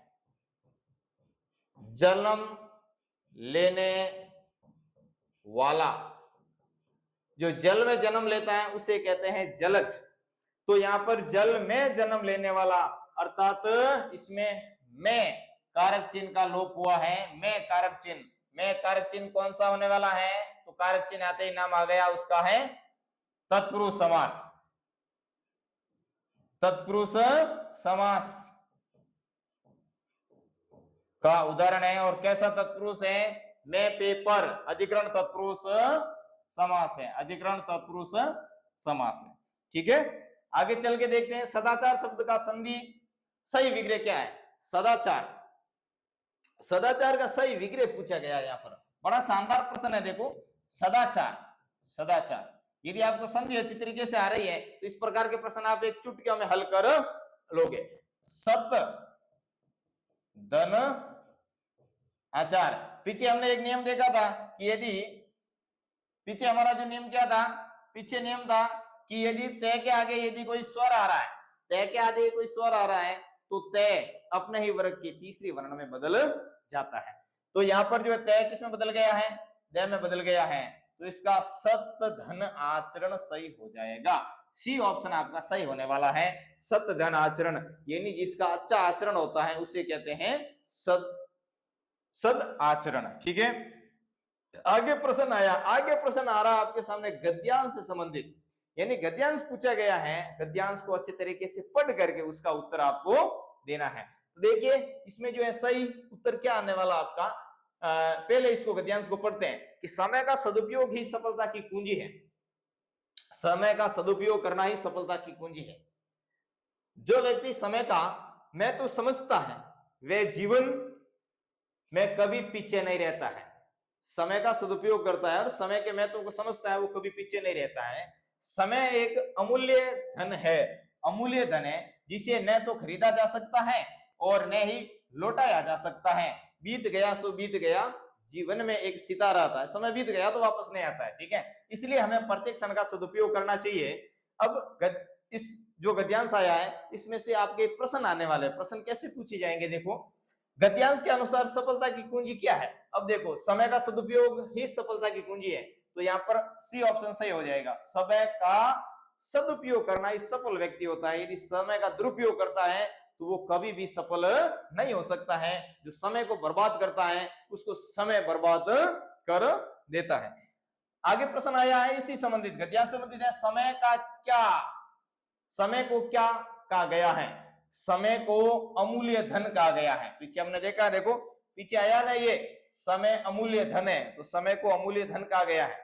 जन्म लेने वाला, जो जल में जन्म लेता है उसे कहते हैं जलज। तो यहां पर जल में जन्म लेने वाला अर्थात इसमें में कारक चिन्ह का लोप हुआ है। में कारक चिन्ह, में कारक चिन्ह कौन सा होने वाला है, तो कारक चिन्ह आते ही नाम आ गया, उसका है तत्पुरुष समास। तत्पुरुष समास का उदाहरण है, और कैसा तत्पुरुष है, मैं पेपर, अधिकरण तत्पुरुष समास है, अधिकरण तत्पुरुष समास है, ठीक है। आगे चल के देखते हैं सदाचार शब्द का संधि सही विग्रह क्या है। सदाचार, सदाचार का सही विग्रह पूछा गया है यहाँ पर, बड़ा शानदार प्रश्न है। देखो सदाचार, सदाचार यदि आपको संधि अच्छी तरीके से आ रही है तो इस प्रकार के प्रश्न आप एक चुटकियों में हल कर लोगे। सत धन आचार, पीछे हमने एक नियम देखा था कि यदि पीछे हमारा जो नियम क्या था, पीछे नियम था कि यदि तय के आगे यदि कोई स्वर आ रहा है, तय के आगे कोई स्वर आ रहा है तो तय अपने ही वर्ग के तीसरी वर्ण में बदल जाता है। तो यहाँ पर जो है तय किस में बदल गया है, दय में बदल गया है, तो इसका सत धन आचरण सही हो जाएगा। सी ऑप्शन आपका सही होने वाला है, सत धन आचरण, यानी जिसका अच्छा आचरण होता है उसे कहते हैं सद आचरण, ठीक है। आगे प्रश्न आया, आगे प्रश्न आ रहा आपके सामने गद्यांश से संबंधित, यानी गद्यांश पूछा गया है, गद्यांश को अच्छे तरीके से पढ़ करके उसका उत्तर आपको देना है। तो देखिए इसमें जो है सही उत्तर क्या आने वाला आपका, पहले इसको गद्यांश को पढ़ते हैं कि समय का सदुपयोग ही सफलता की कुंजी है। समय का सदुपयोग करना ही सफलता की कुंजी है। जो व्यक्ति समय का महत्व समझता है वह जीवन में कभी पीछे नहीं रहता है। समय का सदुपयोग करता है और समय के महत्व को समझता है, वो कभी पीछे नहीं रहता है। समय एक अमूल्य धन है, अमूल्य धन है जिसे न तो खरीदा जा सकता है और न ही लौटाया जा सकता है। बीत गया सो बीत गया, जीवन में एक सितारा आता है, समय बीत गया तो वापस नहीं आता है, ठीक है। इसलिए हमें प्रत्येक क्षण का सदुपयोग करना चाहिए। अब इस जो गद्यांश आया है इसमें से आपके प्रश्न आने वाले, प्रश्न कैसे पूछे जाएंगे, देखो गद्यांश के अनुसार सफलता की कुंजी क्या है। अब देखो समय का सदुपयोग ही सफलता की कुंजी है, तो यहाँ पर सी ऑप्शन सही हो जाएगा। समय का सदुपयोग करना ही सफल व्यक्ति होता है, यदि समय का दुरुपयोग करता है तो वो कभी भी सफल नहीं हो सकता है। जो समय को बर्बाद करता है उसको समय बर्बाद कर देता है। आगे प्रश्न आया है इसी संबंधित, गद्यांश संबंधित है, समय का क्या, समय को क्या कहा गया है, समय को अमूल्य धन कहा गया है। पीछे हमने देखा, देखो पीछे आया ना, ये समय अमूल्य धन है, तो समय को अमूल्य धन कहा गया है।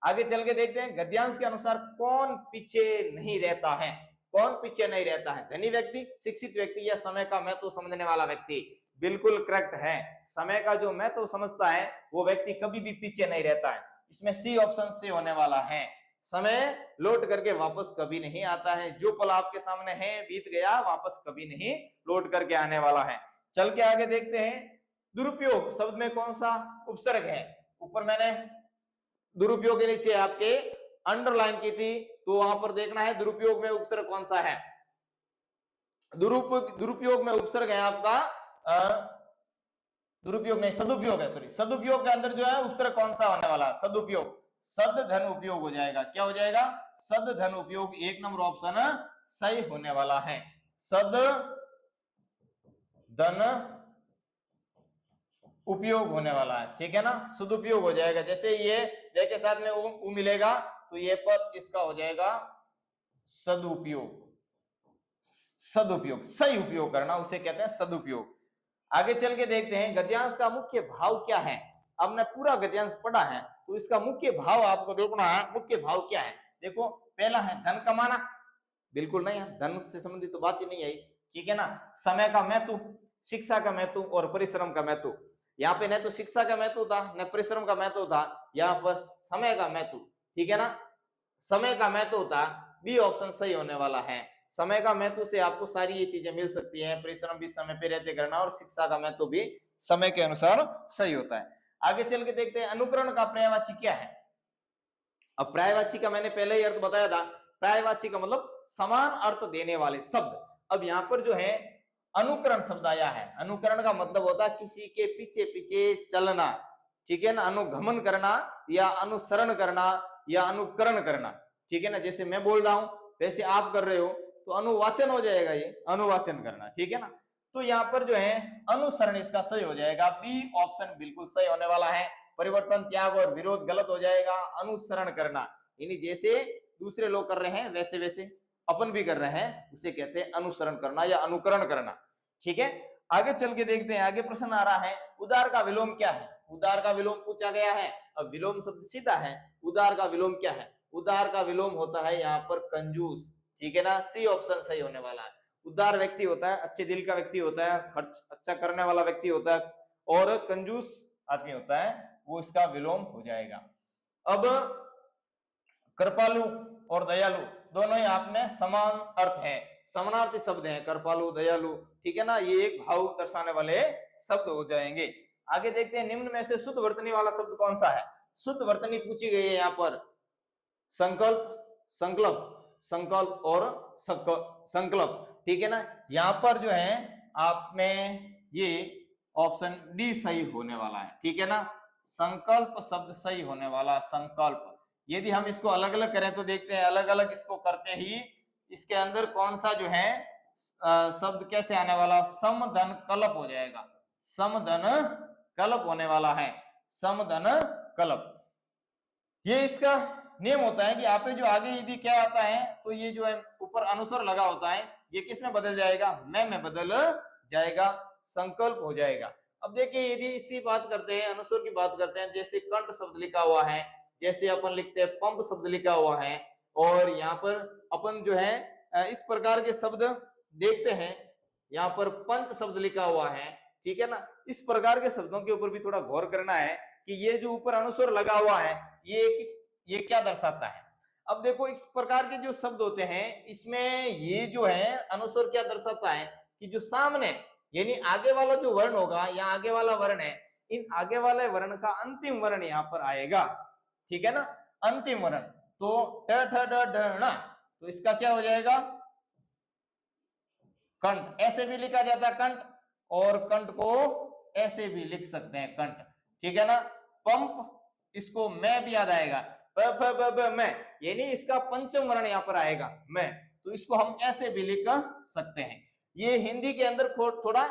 आगे चल के देखते हैं गद्यांश के अनुसार कौन पीछे नहीं रहता है, कौन पीछे नहीं रहता है, धनी व्यक्ति, शिक्षित व्यक्ति या समय का महत्व समझने वाला व्यक्ति। बिल्कुल करेक्ट है, समय का जो महत्व समझता है वो व्यक्ति कभी भी पीछे नहीं रहता है। इसमें सी ऑप्शन से होने वाला है। समय लौट करके वापस कभी नहीं आता है, जो पल आपके सामने है बीत गया, वापस कभी नहीं लौट करके आने वाला है। चल के आगे देखते हैं दुरुपयोग शब्द में कौन सा उपसर्ग है। ऊपर मैंने दुरुपयोग के नीचे आपके अंडरलाइन की थी, तो वहां पर देखना है दुरुपयोग में उपसर्ग कौन सा है। दुरुपयोग में उपसर्ग है आपका दुरुपयोग नहीं, सदुपयोग है, सॉरी, सदुपयोग के अंदर जो है उपसर्ग कौन सा होने वाला है, सदुपयोग। सद धन उपयोग हो जाएगा। क्या हो जाएगा? सद धन उपयोग। एक नंबर ऑप्शन सही होने वाला है। सद धन उपयोग होने वाला है, ठीक है ना, सदुपयोग हो जाएगा। जैसे ये रे के साथ में उ मिलेगा तो ये पर इसका हो जाएगा सदुपयोग। सदुपयोग, सही उपयोग करना उसे कहते हैं सदुपयोग। आगे चल के देखते हैं गद्यांश का मुख्य भाव क्या है। हमने पूरा गद्यांश पढ़ा है तो इसका मुख्य भाव आपको देखना है। मुख्य भाव क्या है? देखो, पहला है धन कमाना, बिल्कुल नहीं है, धन से संबंधित तो बात ही नहीं आई, ठीक है ना। समय का महत्व, शिक्षा का महत्व और परिश्रम का महत्व। यहाँ पे न तो शिक्षा का महत्व था न परिश्रम का महत्व था, यहाँ पर समय का महत्व, ठीक है ना, समय का महत्व था। बी ऑप्शन सही होने वाला है। समय का महत्व से आपको सारी ये चीजें मिल सकती हैं, परिश्रम भी समय पे रहते करना और शिक्षा का महत्व भी समय के अनुसार सही होता है। आगे चल के देखते हैं अनुकरण का पर्यायवाची क्या है। अब पर्यायवाची का मैंने पहले ही अर्थ बताया था। पर्यायवाची का मतलब समान अर्थ देने वाले शब्द। अब यहाँ पर जो है अनुकरण शब्द आया है। अनुकरण का मतलब होता है किसी के पीछे पीछे चलना, ठीक है ना, अनुगमन करना या अनुसरण करना या अनुकरण करना, ठीक है ना। जैसे मैं बोल रहा हूं वैसे आप कर रहे हो तो अनुवाचन हो जाएगा, ये अनुवाचन करना, ठीक है ना। तो यहाँ पर जो है अनुसरण इसका सही हो जाएगा। बी ऑप्शन बिल्कुल सही होने वाला है। परिवर्तन, त्याग और विरोध गलत हो जाएगा। अनुसरण करना यानी जैसे दूसरे लोग कर रहे हैं वैसे वैसे अपन भी कर रहे हैं, उसे कहते हैं अनुसरण करना या अनुकरण करना, ठीक है। आगे चल के देखते हैं, आगे प्रश्न आ रहा है उदार का विलोम क्या है। उदार का विलोम पूछा गया है। अब विलोम शब्द सीधा है, उदार का विलोम क्या है? उदार का विलोम होता है यहाँ पर कंजूस, ठीक है ना। सी ऑप्शन सही होने वाला है। उदार व्यक्ति होता है, अच्छे दिल का व्यक्ति होता है, खर्च अच्छा करने वाला व्यक्ति होता है, और कंजूस आदमी होता है, वो इसका विलोम हो जाएगा। अब कृपालु और दयालु दोनों ही आप में समान अर्थ है, समानार्थी शब्द हैं कृपालु दयालु, ठीक है ना। ये एक भाव दर्शाने वाले शब्द हो जाएंगे। आगे देखते हैं निम्न में से शुद्ध वर्तनी वाला शब्द कौन सा है। शुद्ध वर्तनी पूछी गई है यहाँ पर। संकल्प, संकल्प, संकल्प और संकल्प, ठीक है ना। यहाँ पर जो है आप में ये ऑप्शन डी सही होने वाला है, ठीक है ना। संकल्प शब्द सही होने वाला, संकल्प। यदि हम इसको अलग अलग करें तो देखते हैं अलग अलग इसको करते ही इसके अंदर कौन सा जो है शब्द कैसे आने वाला, समधन कल्प हो जाएगा। समधन कल्प होने वाला है, समधन कल्प। ये इसका नियम होता है कि आप पे जो आगे यदि क्या आता है तो ये जो है ऊपर अनुस्वर लगा होता है, ये किस में बदल जाएगा, में बदल जाएगा, संकल्प हो जाएगा। अब देखिए यदि इसी बात करते हैं, अनुस्वर की बात करते हैं, जैसे कंठ शब्द लिखा हुआ है, जैसे अपन लिखते हैं पंप शब्द लिखा हुआ है, और यहाँ पर अपन जो है इस प्रकार के शब्द देखते हैं, यहाँ पर पंच शब्द लिखा हुआ है, ठीक है ना। इस प्रकार के शब्दों के ऊपर भी थोड़ा गौर करना है कि ये जो ऊपर अनुस्वर लगा हुआ है ये क्या दर्शाता है। अब देखो इस प्रकार के जो शब्द होते हैं इसमें ये जो है अनुस्वर क्या दर्शाता है कि जो सामने यानी आगे वाला जो वर्ण होगा या आगे वाला वर्ण है, इन आगे वाले वर्ण का अंतिम वर्ण यहाँ पर आएगा, ठीक है ना, अंतिम वर्ण। तो ट ठ ड ढ ण, तो इसका क्या हो जाएगा, कंठ। ऐसे भी लिखा जाता है कंठ, और कंठ को ऐसे भी लिख सकते हैं कंठ, ठीक है ना। पंप, इसको मैं भी याद आएगा, प फ ब ब मैं, यानी इसका पंचम वर्ण यहाँ पर आएगा मैं, तो इसको हम ऐसे भी लिख सकते हैं। ये हिंदी के अंदर थोड़ा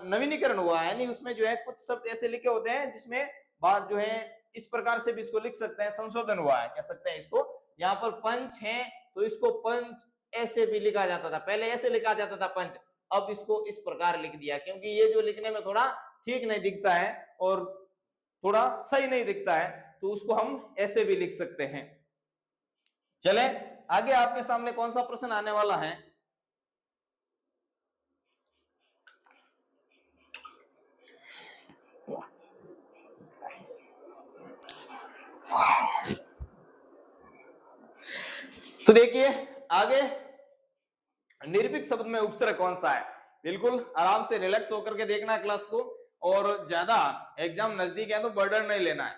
नवीनीकरण हुआ है, यानी उसमें जो है कुछ शब्द ऐसे लिखे होते हैं जिसमें बात जो है इस प्रकार से भी इसको लिख सकते हैं, संशोधन हुआ है कह सकते हैं इसको। यहाँ पर पंच है तो इसको पंच ऐसे भी लिखा जाता था, पहले ऐसे लिखा जाता था पंच, अब इसको इस प्रकार लिख दिया क्योंकि ये जो लिखने में थोड़ा ठीक नहीं दिखता है और थोड़ा सही नहीं दिखता है, तो उसको हम ऐसे भी लिख सकते हैं। चले आगे, आपके सामने कौन सा प्रश्न आने वाला है। तो देखिए आगे निर्भीक शब्द में उपसर्ग कौन सा है। बिल्कुल आराम से रिलैक्स होकर के देखना क्लास को, और ज्यादा एग्जाम नजदीक है तो बर्डन नहीं लेना है,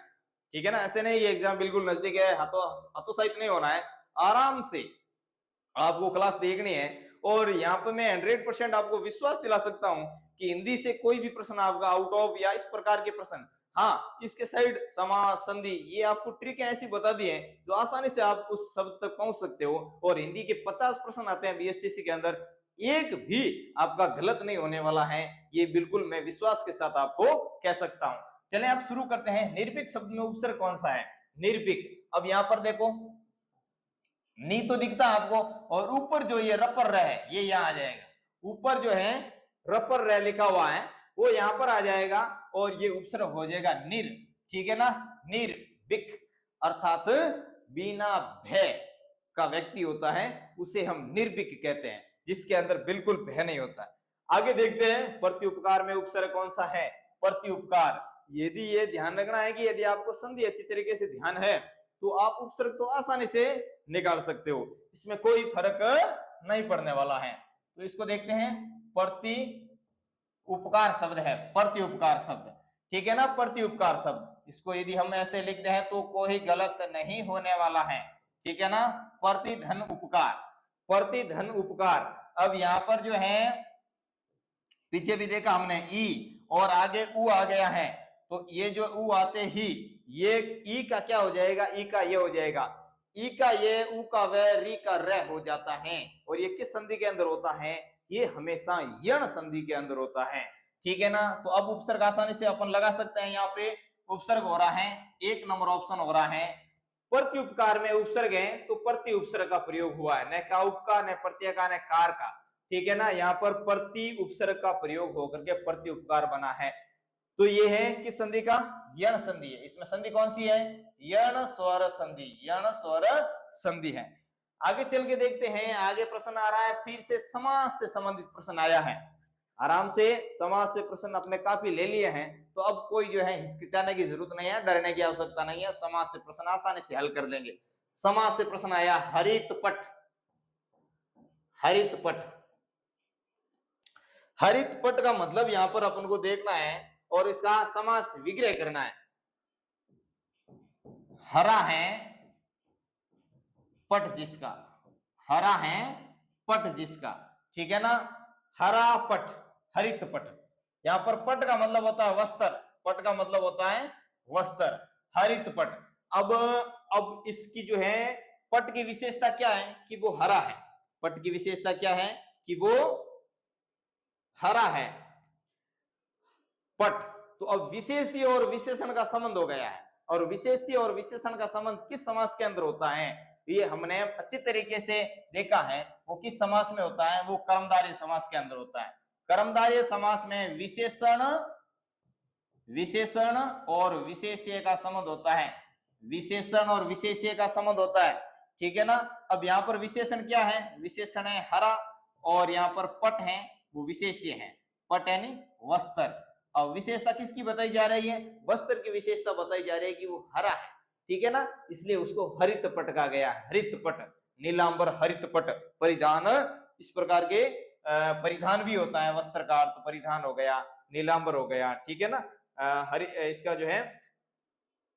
ठीक है ना। ऐसे नहीं ये एग्जाम बिल्कुल नजदीक है, हाथों सहित नहीं होना है, आराम से आपको क्लास देखनी है। और यहाँ पे मैं 100% आपको विश्वास दिला सकता हूं कि हिंदी से कोई भी प्रश्न आपका आउट ऑफ या इस प्रकार के प्रश्न हाँ, इसके साइड समास संधि ये आपको ट्रिक ऐसी बता दी है जो आसानी से आप उस शब्द तक पहुंच सकते हो। और हिंदी के 50 प्रश्न आते हैं बीएसटीसी के अंदर, एक भी आपका गलत नहीं होने वाला है, ये बिल्कुल मैं विश्वास के साथ आपको कह सकता हूं। चले आप शुरू करते हैं। निर्भीक शब्द में उपसर्ग कौन सा है? निर्भीक। अब यहां पर देखो, नी तो दिखता है आपको, और ऊपर जो ये रपर रह है ये यहां आ जाएगा। ऊपर जो है रपर रह लिखा हुआ है वो यहां पर आ जाएगा और ये उपसर्ग हो जाएगा निर। ठीक है ना, निर्भीक अर्थात बिना भय का व्यक्ति होता है उसे हम निर्भीक कहते हैं, जिसके अंदर बिल्कुल भय नहीं होता है। आगे देखते हैं प्रत्युपकार में उपसर्ग कौन सा है? प्रत्युपकार। यदि ये ध्यान रखना है कि यदि आपको संधि अच्छी तरीके से ध्यान है तो आप उपसर्ग तो आसानी से निकाल सकते हो, इसमें कोई फर्क नहीं पड़ने वाला है। तो इसको देखते हैं, प्रति उपकार शब्द है, प्रत्युपकार शब्द। ठीक है ना, प्रत्युपकार शब्द। इसको यदि हम ऐसे लिखते हैं तो कोई गलत नहीं होने वाला है। ठीक है ना, प्रतिधन उपकार, प्रतिधन उपकार। अब यहां पर जो है पीछे भी देखा हमने ई और आगे ऊ आ गया है, तो ये जो ऊ आते ही ये ई का क्या हो जाएगा? ई का ये हो जाएगा, ई का ये, ऊ का व, री का र हो जाता है। और ये किस संधि के अंदर होता है? ये हमेशा यण संधि के अंदर होता है। ठीक है ना, तो अब उपसर्ग आसानी से अपन लगा सकते हैं। यहाँ पे उपसर्ग हो रहा है, 1 नंबर ऑप्शन हो रहा है। प्रत्युपकार में उपसर्ग है तो प्रति उपसर्ग का प्रयोग हुआ है, न का उप का, न प्रत्यय का, न कार का। ठीक है ना, यहाँ पर प्रति उपसर्ग का प्रयोग होकर के प्रत्युपकार बना है। तो ये है किस संधि का? यण संधि है। इसमें संधि कौन सी है? यण स्वर संधि, यण स्वर संधि है। आगे चल के देखते हैं, आगे प्रश्न आ रहा है, फिर से समास से संबंधित प्रश्न आया है। आराम से समास से प्रश्न अपने काफी ले लिए हैं, तो अब कोई जो है हिचकिचाने की जरूरत नहीं है, डरने की आवश्यकता नहीं है। समास से प्रश्न आसानी से हल कर लेंगे। समास से प्रश्न आया, हरित पट, हरित पट। हरित पट का मतलब यहां पर अपन को देखना है और इसका समास विग्रह करना है। हरा है पट जिसका, हरा है पट जिसका। ठीक है ना, हरा पट, हरित पट। यहां पर पट का मतलब होता है वस्त्र, पट का मतलब होता है वस्त्र, हरित पट। अब इसकी जो है पट की विशेषता क्या है? कि वो हरा है। पट की विशेषता क्या है? कि वो हरा है पट। तो अब विशेषी और विशेषण का संबंध हो गया है, और विशेषी और विशेषण का संबंध किस समास के अंदर होता है? ये हमने अच्छी तरीके से देखा है। वो किस समास में होता है? वो कर्मधारय समास के अंदर होता है। कर्मधारय समास में विशेषण, विशेषण और विशेष्य का संबंध होता है, विशेषण और विशेष्य का संबंध होता है। ठीक है ना, अब यहाँ पर विशेषण क्या है? विशेषण है हरा, और यहाँ पर पट है वो विशेष्य है, पट यानी वस्त्र। और विशेषता किसकी बताई जा रही है? वस्त्र की विशेषता बताई जा रही है कि वो हरा है। ठीक है ना, इसलिए उसको हरित पट कहा गया, हरित पट, नीलांबर हरित पट। परिधान, इस प्रकार के परिधान भी होता है, वस्त्र का अर्थ परिधान हो गया, नीलांबर हो गया। ठीक है ना, हरि, इसका जो है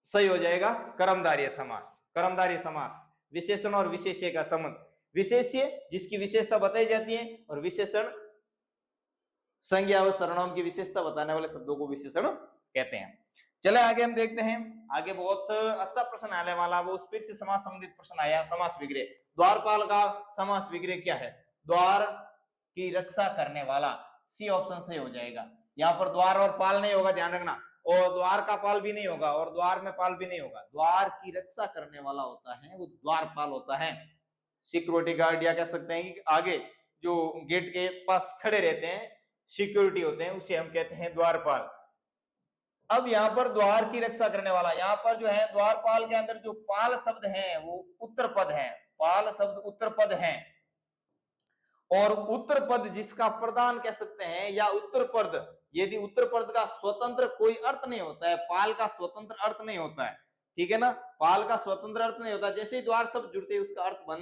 सही हो जाएगा कर्मधारय समास, कर्मधारय समास। विशेषण और विशेष्य का संबंध, विशेष्य जिसकी विशेषता बताई जाती है, और विशेषण संज्ञा और सर्वनाम की विशेषता बताने वाले शब्दों को विशेषण कहते हैं। चले आगे हम देखते हैं, आगे बहुत अच्छा प्रश्न आने वाला, वो फिर से समास संबंधित प्रश्न आया, समास विग्रह। द्वारपाल का समास विग्रह क्या है? द्वार की रक्षा करने वाला, सी ऑप्शन सही हो जाएगा। यहाँ पर द्वार और पाल नहीं होगा, ध्यान रखना, और द्वार का पाल भी नहीं होगा, और द्वार में पाल भी नहीं होगा। द्वार की रक्षा करने वाला होता है वो द्वारपाल होता है। सिक्योरिटी गार्ड या कह सकते हैं कि आगे जो गेट के पास खड़े रहते हैं, सिक्योरिटी होते हैं, उसे हम कहते हैं द्वारपाल। अब यहाँ पर द्वार की रक्षा करने वाला, यहाँ पर जो है द्वारपाल के अंदर जो पाल शब्द है वो उत्तर पद है, पाल शब्द उत्तर पद है। और उत्तर पद जिसका प्रदान कह सकते हैं, या उत्तर पद, यदि उत्तर पद का स्वतंत्र कोई अर्थ नहीं होता है, पाल का स्वतंत्र अर्थ नहीं होता है। ठीक है ना, पाल का स्वतंत्र अर्थ नहीं होता, जैसे ही द्वार शब्द जुड़ते हैं उसका अर्थ बन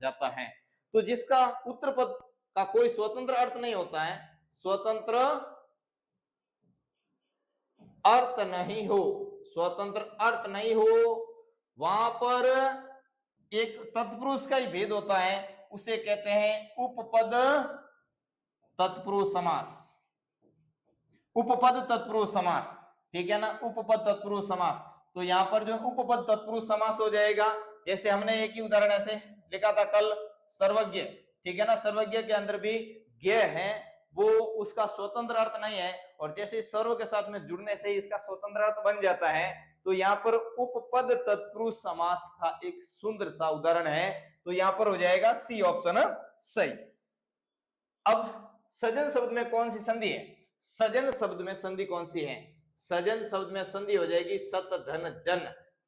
जाता है। तो जिसका उत्तर पद का कोई स्वतंत्र अर्थ नहीं होता है, स्वतंत्र अर्थ नहीं हो, स्वतंत्र अर्थ नहीं हो, वहां पर एक तत्पुरुष का ही भेद होता है, उसे कहते हैं उपपद तत्पुरुष समास, उपपद तत्पुरुष समास। ठीक है ना, उपपद तत्पुरुष समास। तो यहाँ पर जो उपपद तत्पुरुष समास हो जाएगा, जैसे हमने एक ही उदाहरण ऐसे लिखा था कल, सर्वज्ञ, ठीक है ना, सर्वज्ञ के अंदर भी ज्ञ है, वो उसका स्वतंत्र अर्थ नहीं है, और जैसे सर्व के साथ में जुड़ने से ही इसका स्वतंत्र अर्थ बन जाता है। तो यहाँ पर उपपद तत्पुरुष समास का एक सुंदर सा उदाहरण है, तो यहाँ पर हो जाएगा सी ऑप्शन सही। अब सजन शब्द में कौन सी संधि है? सजन शब्द में संधि कौन सी है? सजन शब्द में संधि हो जाएगी सत धन जन,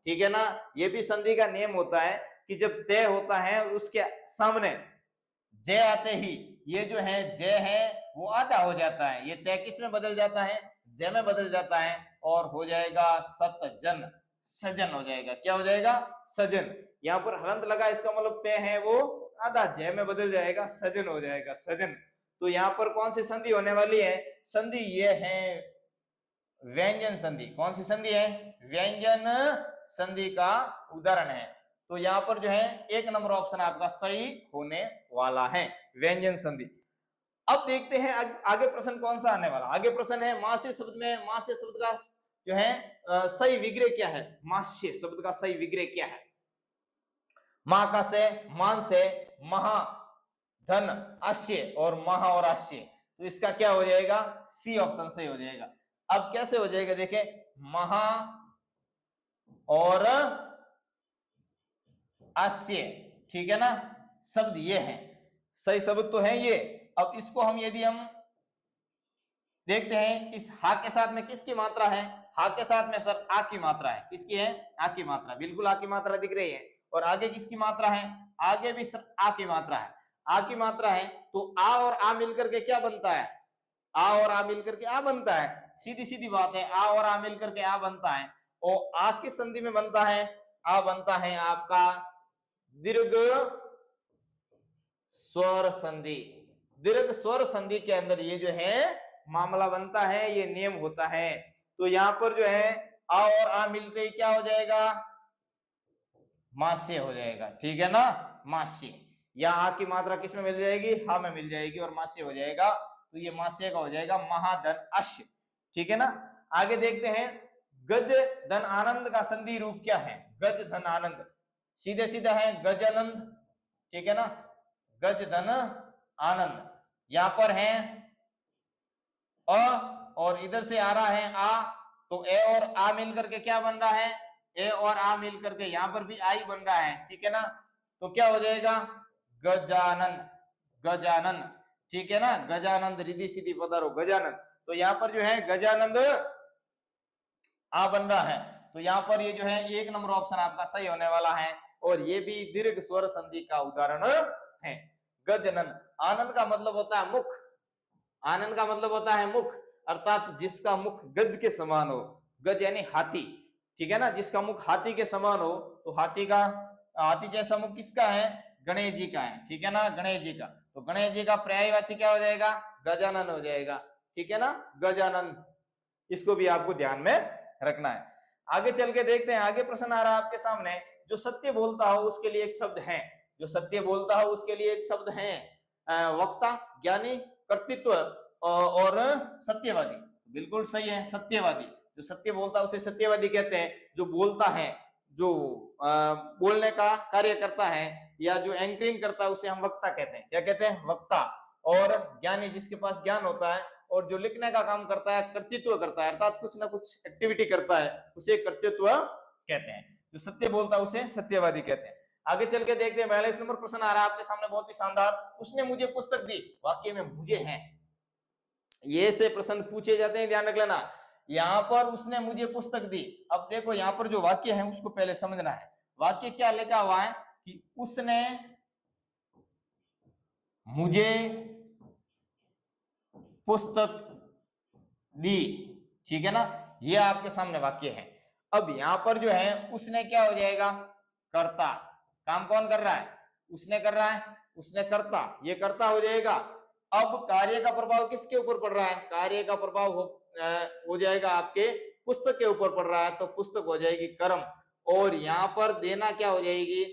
ठीक है ना। ये भी संधि का नियम होता है कि जब तय होता है उसके सामने जय आते ही ये जो है जय है वो आधा हो जाता है, ये तय किस में बदल जाता है? जय में बदल जाता है, और हो जाएगा सत जन, सजन हो जाएगा। क्या हो जाएगा? सजन। यहाँ पर हलंत लगा, इसका मतलब तय है वो आधा जय में बदल जाएगा, सजन हो जाएगा, सजन। तो यहाँ पर कौन सी संधि होने वाली है? संधि ये है व्यंजन संधि। कौन सी संधि है? व्यंजन संधि का उदाहरण है। तो यहाँ पर जो है एक नंबर ऑप्शन आपका सही होने वाला है, व्यंजन संधि। अब देखते हैं आगे प्रश्न कौन सा आने वाला। आगे प्रश्न है मास्य शब्द में, मास्य शब्द का जो है सही विग्रह क्या है? मास्य शब्द का सही विग्रह क्या है? मा का से, मान से, महा, धन, आश्य और महा और आश्य। तो इसका क्या हो जाएगा? सी ऑप्शन सही हो जाएगा। अब कैसे हो जाएगा देखें, महा और आश्य, ठीक है ना, शब्द ये है, सही शब्द तो है ये। अब इसको हम यदि हम देखते हैं, इस हा के साथ में किसकी मात्रा है? हा के साथ में सर आ की मात्रा है। किसकी है? आ की मात्रा, बिल्कुल आ की मात्रा दिख रही है। और आगे किसकी मात्रा है? आगे भी सर आ की मात्रा है, आ की मात्रा है। तो आ और आ मिलकर के क्या बनता है? आ और आ मिलकर के आ बनता है, सीधी सीधी बात है, आ और आ मिलकर के आ बनता है। और आ किस संधि में बनता है? आ बनता है आपका दीर्घ स्वर संधि। दीर्घ स्वर संधि के अंदर ये जो है मामला बनता है, ये नियम होता है। तो यहां पर जो है आ और आ मिलते ही क्या हो जाएगा? मास्य हो जाएगा, ठीक है ना, मास्य। या आ की मात्रा किस में मिल जाएगी? हा में मिल जाएगी, और मास्य हो जाएगा। तो ये मास्य का हो जाएगा महाधन अश्य, ठीक है ना। आगे देखते हैं, गज धन आनंद का संधि रूप क्या है? गज धन आनंद सीधे सीधा है गजानंद, ठीक है ना, गज धन आनंद। यहां पर है अ और इधर से आ रहा है आ, तो ए और आ मिलकर के क्या बन रहा है? ए और आ मिलकर के यहां पर भी आई बन रहा है, ठीक है ना। तो क्या हो जाएगा? गजानन, गजानन, ठीक है ना, गजानंद, रिधि सीधी पधारो गजानंद। तो यहाँ पर जो है गजानंद आ बन रहा है। तो यहाँ पर ये जो है एक नंबर ऑप्शन आपका सही होने वाला है, और ये भी दीर्घ स्वर संधि का उदाहरण है। गजनन, आनंद का मतलब होता है मुख, आनंद का मतलब होता है मुख, अर्थात जिसका मुख गज के समान हो। गज यानी हाथी, ठीक है ना, जिसका मुख हाथी के समान हो। तो हाथी जैसा मुख किसका है? गणेश जी का है, ठीक है ना, गणेश जी का। तो गणेश जी का पर्यायवाची क्या हो जाएगा? गजानन हो जाएगा, ठीक है ना, गजानन। इसको भी आपको ध्यान में रखना है। आगे चल के देखते हैं, आगे प्रश्न आ रहा है आपके सामने। जो सत्य बोलता हो उसके लिए एक शब्द है, जो सत्य बोलता हो उसके लिए एक शब्द है, वक्ता, ज्ञानी, कर्तृत्व और सत्यवादी। बिल्कुल सही है, सत्यवादी। जो सत्य बोलता है उसे सत्यवादी कहते हैं। जो बोलता है, जो बोलने का कार्य करता है, या जो एंकरिंग करता है, उसे हम वक्ता कहते हैं। क्या कहते हैं? वक्ता। और ज्ञानी, जिसके पास ज्ञान होता है। और जो लिखने का काम करता है, कर्तृत्व करता है, अर्थात कुछ ना कुछ एक्टिविटी करता है, उसे कर्तृत्व कहते हैं। जो सत्य बोलता है उसे सत्यवादी कहते हैं। आगे चल के देखते हैं, 42 नंबर प्रश्न आ रहा है आपके सामने, बहुत ही शानदार। उसने मुझे पुस्तक दी, वाक्य में मुझे है, ये से प्रश्न पूछे जाते हैं, ध्यान रख लेना। यहां पर उसने मुझे पुस्तक दी। अब देखो यहां पर जो वाक्य है उसको पहले समझना है। वाक्य क्या लिखा हुआ है कि उसने मुझे पुस्तक दी, ठीक है ना, ये आपके सामने वाक्य है। अब यहां पर जो है उसने क्या हो जाएगा? कर्ता। काम कौन कर रहा है? उसने कर रहा है, उसने कर्ता, ये कर्ता हो जाएगा। अब कार्य का प्रभाव किसके ऊपर पड़ रहा है? कार्य का प्रभाव हो जाएगा आपके पुस्तक के ऊपर पड़ रहा है, तो पुस्तक हो जाएगी कर्म। और यहाँ पर देना क्या हो जाएगी?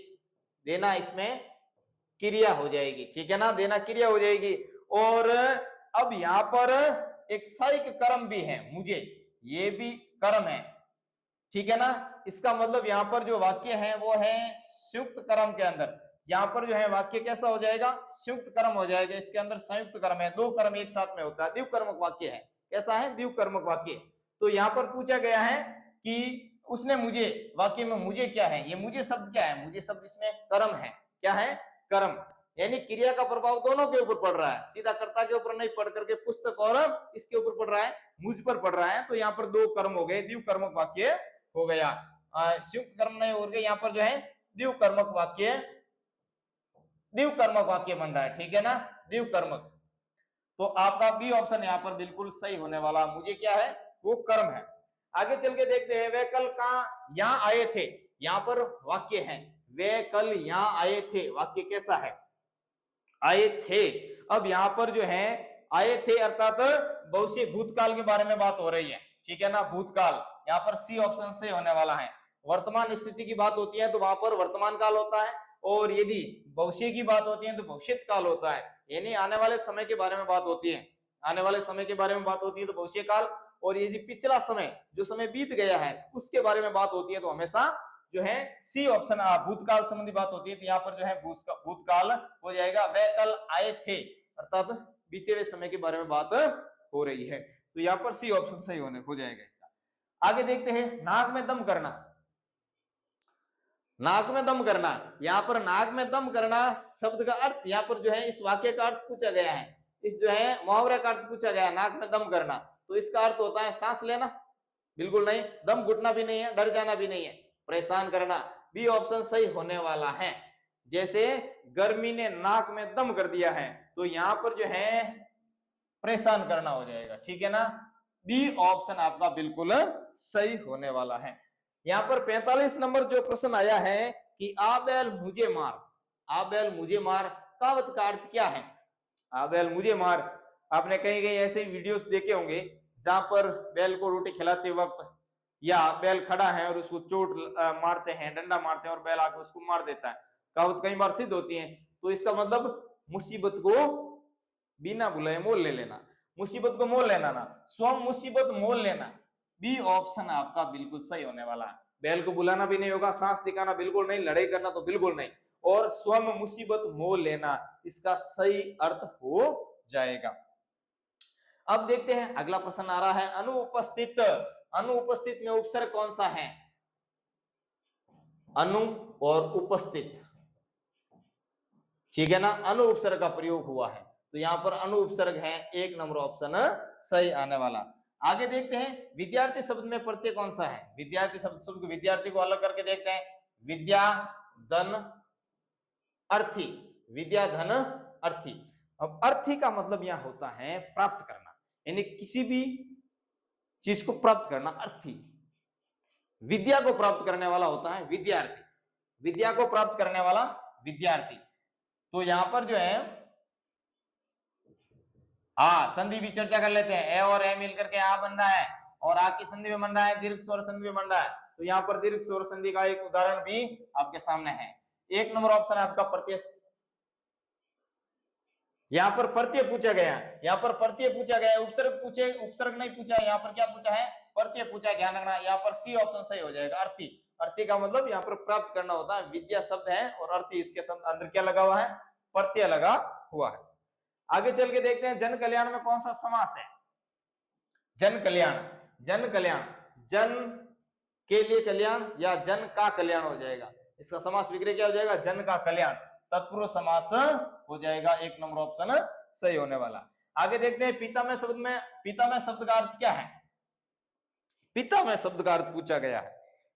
देना इसमें क्रिया हो जाएगी, ठीक है ना, देना क्रिया हो जाएगी। और अब यहाँ पर एक सहायक कर्म भी है, मुझे, ये भी कर्म है, ठीक है ना। इसका मतलब यहाँ पर जो वाक्य है वो है संयुक्त कर्म के अंदर। यहाँ पर जो है वाक्य कैसा हो जाएगा, संयुक्त कर्म हो जाएगा, इसके अंदर संयुक्त कर्म है, दो कर्म एक साथ में होता है, द्विकर्मक वाक्य है। कैसा है, द्विकर्मक वाक्य। तो यहाँ पर पूछा गया है कि उसने मुझे, वाक्य में मुझे क्या है, ये मुझे शब्द क्या है, मुझे शब्द इसमें कर्म है, क्या है, कर्म, यानी क्रिया का प्रभाव दोनों के ऊपर पड़ रहा है, सीधा कर्ता के ऊपर नहीं पढ़ करके पुस्तक और इसके ऊपर पड़ रहा है, मुझ पर पड़ रहा है। तो यहाँ पर दो कर्म हो गए, द्विकर्मक वाक्य हो गया, संयुक्त कर्म नहीं हो गए, यहाँ पर जो है द्विकर्मक वाक्य, द्विकर्मक वाक्य बन रहा है, ठीक है ना, द्विकर्मक। तो आपका बी ऑप्शन यहाँ पर बिल्कुल सही होने वाला, मुझे क्या है, वो कर्म है। आगे चल के देखते हैं, वे कल कहाँ यहाँ आए थे, यहाँ पर वाक्य है, वे कल यहाँ आए थे, वाक्य कैसा है, आए थे। अब यहाँ पर जो है आए थे अर्थात भविष्य भूतकाल के बारे में बात हो रही है, ठीक है ना, भूतकाल, यहाँ पर सी ऑप्शन से होने वाला है। वर्तमान स्थिति की बात होती है तो वहां पर वर्तमान काल होता है, और यदि भविष्य की बात होती है तो भविष्यत काल होता है, यानी आने वाले समय के बारे में बात होती है, आने वाले समय के बारे में बात होती है तो भविष्य काल, और यदि पिछला समय जो समय बीत गया है उसके बारे में बात होती है तो हमेशा जो है सी ऑप्शन, भूतकाल संबंधी बात होती है, तो यहाँ पर जो है भूतकाल हो जाएगा, वे कल आए थे अर्थात बीते हुए समय के बारे में बात हो रही है, तो यहाँ पर सी ऑप्शन सही हो जाएगा इसका। आगे देखते हैं, नाक में दम करना, नाक में दम करना, यहाँ पर नाक में दम करना शब्द का अर्थ, यहाँ पर जो है इस वाक्य का अर्थ पूछा गया है, इस जो है मुहावरे का अर्थ पूछा गया है, नाक में दम करना, तो इसका अर्थ होता है सांस लेना, बिल्कुल नहीं, दम घुटना भी नहीं है, डर जाना भी नहीं है, परेशान करना, बी ऑप्शन सही होने वाला है। जैसे गर्मी ने नाक में दम कर दिया है, तो यहाँ पर जो है परेशान करना हो जाएगा, ठीक है ना, बी ऑप्शन आपका बिल्कुल सही होने वाला है। यहाँ पर 45 नंबर जो प्रश्न आया है कि आ बैल मुझे मार, आ बैल मुझे मार कहावत का अर्थ क्या है, आ बैल मुझे मार, आपने कहीं कहीं ऐसे वीडियोस देखे होंगे जहां पर बैल को रोटी खिलाते वक्त, या बैल खड़ा है और उसको चोट मारते हैं, डंडा मारते हैं और बैल आके उसको मार देता है, कहावत कई बार सिद्ध होती है। तो इसका मतलब मुसीबत को बिना बुलाए मोल ले लेना, मुसीबत को मोल लेना ना, स्वयं मुसीबत मोल लेना, बी ऑप्शन आपका बिल्कुल सही होने वाला है। बैल को बुलाना भी नहीं होगा, सांस दिखाना बिल्कुल नहीं, लड़ाई करना तो बिल्कुल नहीं, और स्वयं मुसीबत मोल लेना इसका सही अर्थ हो जाएगा। अब देखते हैं अगला प्रश्न आ रहा है, अनुपस्थित, अनुपस्थित में उपसर्ग कौन सा है, अनु और उपस्थित, ठीक है ना, अनु उपसर्ग का प्रयोग हुआ है, तो यहाँ पर अनु उपसर्ग है, एक नंबर ऑप्शन सही आने वाला। आगे देखते हैं, विद्यार्थी शब्द में प्रत्यय कौन सा है, विद्यार्थी शब्द, विद्यार्थी को अलग करके देखते हैं, विद्या धन अर्थी, विद्या धन अर्थी। अब अर्थी का मतलब यहां होता है प्राप्त करना, यानी किसी भी चीज को प्राप्त करना, अर्थी, विद्या को प्राप्त करने वाला होता है विद्यार्थी, विद्या को प्राप्त करने वाला विद्यार्थी। तो यहां पर जो है संधि भी चर्चा कर लेते हैं, ए और ए मिलकर के आ बन रहा है, और आ की संधि में बन रहा है, दीर्घ स्वर संधि में बन रहा है, तो यहाँ पर दीर्घ स्वर संधि का एक उदाहरण भी आपके सामने है, एक नंबर ऑप्शन है आपका प्रत्यय। यहाँ पर प्रत्यय पूछा गया, यहाँ पर प्रत्यय पूछा गया, उपसर्ग पूछे, उपसर्ग नहीं पूछा, यहाँ पर क्या पूछा है, प्रत्यय पूछा, ध्यान रखना, यहाँ पर सी ऑप्शन सही हो जाएगा, अर्थी, अर्थी का मतलब यहाँ पर प्राप्त करना होता है, विद्या शब्द है और अर्थी इसके अंदर क्या लगा हुआ है, प्रत्यय लगा हुआ है। आगे चल के देखते हैं, जन कल्याण में कौन सा समास है, जन कल्याण, जन कल्याण, जन के लिए कल्याण या जन का कल्याण हो जाएगा, इसका समास विग्रह क्या हो जाएगा, जन का कल्याण, तत्पुरुष समास हो जाएगा, एक नंबर ऑप्शन सही होने वाला। आगे देखते हैं, पिता में शब्द में, पिता में शब्द का अर्थ क्या है, पिता में शब्द का अर्थ पूछा गया है,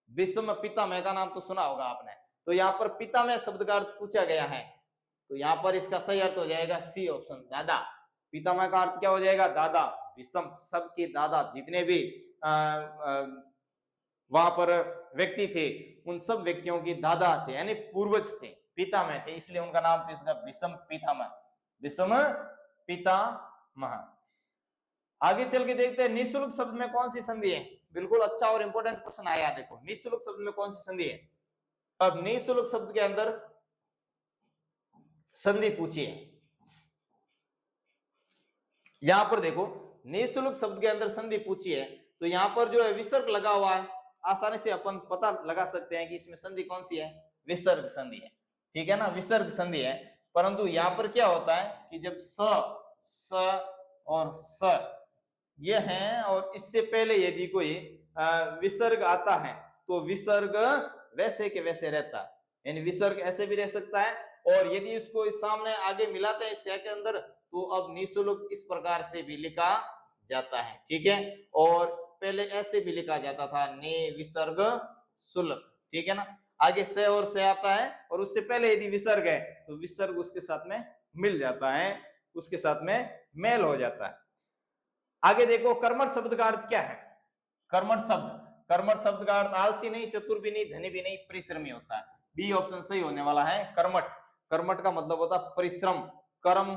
विश्व में पिता में का नाम तो सुना होगा आपने, तो यहाँ पर पिता में शब्द का अर्थ पूछा गया है, तो यहाँ पर इसका सही अर्थ हो जाएगा सी ऑप्शन, दादा, पितामह का अर्थ क्या हो जाएगा, दादा, विषम सबके दादा, जितने भी वहां पर व्यक्ति थे उन सब व्यक्तियों के दादा थे, यानी पूर्वज थे, पितामह थे, इसलिए उनका नाम इसका विषम पितामह, विषम पितामह। आगे चल के देखते हैं, निःशुल्क शब्द में कौन सी संधि है, बिल्कुल अच्छा और इंपॉर्टेंट क्वेश्चन आया, देखो निःशुल्क शब्द में कौन सी संधि है। अब निःशुल्क शब्द के अंदर संधि पूछिए, यहां पर देखो निःशुल्क शब्द के अंदर संधि पूछी है, तो यहाँ पर जो है विसर्ग लगा हुआ है, आसानी से अपन पता लगा सकते हैं कि इसमें संधि कौन सी है, विसर्ग संधि है, ठीक है ना, विसर्ग संधि है। परंतु यहाँ पर क्या होता है कि जब स और स ये हैं और इससे पहले यदि कोई विसर्ग आता है तो विसर्ग वैसे के वैसे रहता है, यानी विसर्ग ऐसे भी रह सकता है, और यदि इसको इस सामने आगे मिलाते हैं इस के अंदर तो अब निःशुल्क इस प्रकार से भी लिखा जाता है, ठीक है। और पहले ऐसे भी लिखा जाता था, ने विसर्ग शुल्क, ठीक है ना। आगे से और से आता है और उससे पहले यदि विसर्ग है तो विसर्ग उसके साथ में मिल जाता है, उसके साथ में मेल हो जाता है। आगे देखो कर्मठ शब्द का अर्थ क्या है। कर्मठ शब्द का अर्थ आलसी नहीं, चतुर भी नहीं, धनी भी नहीं, परिश्रमी होता है। बी ऑप्शन सही होने वाला है। कर्मठ का मतलब होता है परिश्रम, कर्म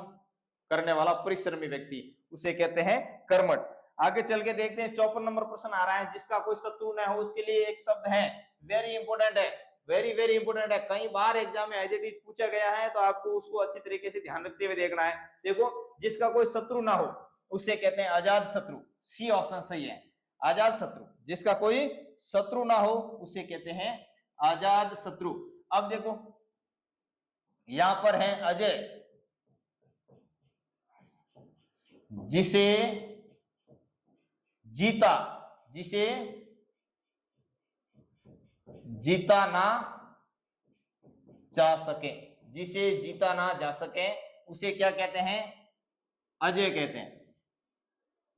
करने वाला परिश्रमी व्यक्ति, उसे कहते हैं कर्मठ। आगे चल के देखते हैं 54 नंबर प्रश्न आ रहा है, जिसका कोई शत्रु न हो उसके लिए एक शब्द है, वेरी इंपोर्टेंट है, वेरी इंपोर्टेंट है। कई बार एग्जाम में एज इट इज पूछा गया है, तो आपको उसको अच्छी तरीके से ध्यान रखते हुए देखना है। देखो, जिसका कोई शत्रु ना हो उसे कहते हैं आजाद शत्रु, सी ऑप्शन सही है, आजाद शत्रु। जिसका कोई शत्रु ना हो उसे कहते हैं आजाद शत्रु। अब देखो यहां पर है अजय, जिसे जीता ना जा सके, जिसे जीता ना जा सके उसे क्या कहते हैं, अजय कहते हैं।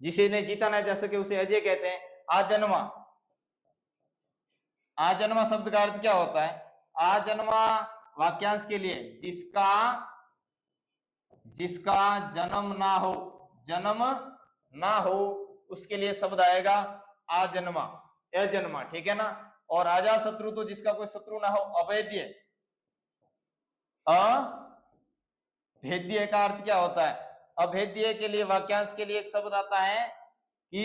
जिसे ने जीता ना जा सके उसे अजय कहते हैं। आजन्मा शब्द का अर्थ क्या होता है, आजन्मा वाक्यांश के लिए जिसका जन्म ना हो उसके लिए शब्द आएगा अजन्मा, ठीक है ना। और आजाद शत्रु तो जिसका कोई शत्रु ना हो, अभेद्य का अर्थ क्या होता है, अभेद्य के लिए वाक्यांश के लिए एक शब्द आता है कि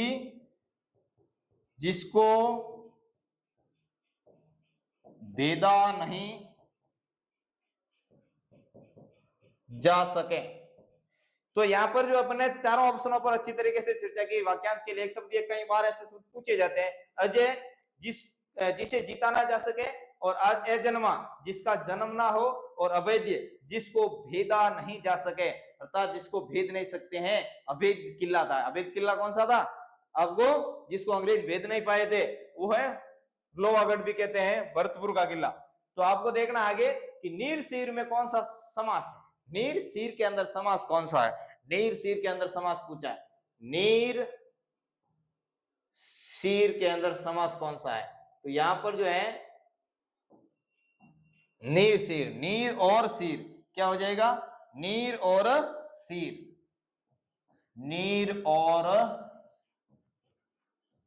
जिसको भेदा नहीं जा सके। तो यहां पर जो अपने चारों ऑप्शनों पर अच्छी तरीके से चर्चा की, वाक्यांश के लिए एक शब्द, कई बार ऐसे शब्द पूछे जाते हैं, अजय जिसे जीता ना जा सके, और अजन्मा जिसका जन्म ना हो, और अभेद्य जिसको भेदा नहीं जा सके, अर्थात जिसको भेद नहीं सकते हैं। अभेद किला था, अभेद किला कौन सा था, अब वो जिसको अंग्रेज भेद नहीं पाए थे वो है लोहागढ़ भी कहते हैं, भरतपुर का किला। तो आपको देखना आगे कि नीर शीर में कौन सा समास है, नीर शीर के अंदर समास कौन सा है, नीर शीर के अंदर समास पूछा है, नीर शीर के अंदर समास कौन सा है। तो यहां पर जो है नीर शीर, नीर और शीर क्या हो जाएगा, नीर और शीर, नीर और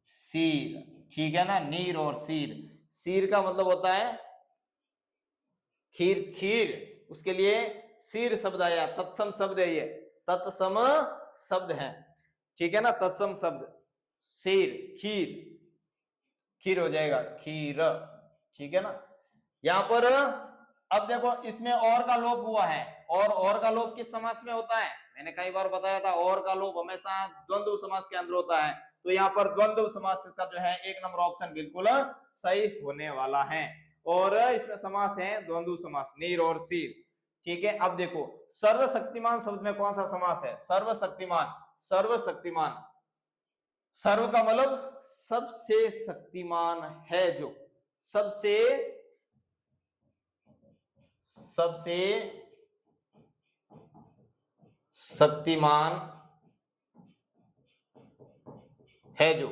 शीर, ठीक है ना, नीर और शीर। शीर का मतलब होता है खीर, उसके लिए शीर शब्द आया, तत्सम शब्द है, ये तत्सम शब्द है, ठीक है ना, तत्सम शब्द, शीर, खीर हो जाएगा, खीर, ठीक है ना। यहां पर अब देखो इसमें और का लोप हुआ है, और का लोप किस समास में होता है, मैंने कई बार बताया था, और का लोप हमेशा द्वंद्व समास के अंदर होता है। तो यहाँ पर द्वंद्व समास का जो है 1 नंबर ऑप्शन बिल्कुल सही होने वाला है, और इसमें समास है द्वंद्व समास, नीर और शीर, ठीक है। अब देखो सर्वशक्तिमान शब्द में कौन सा समास है, सर्वशक्तिमान, सर्व का मतलब सबसे शक्तिमान है, जो सबसे शक्तिमान है जो,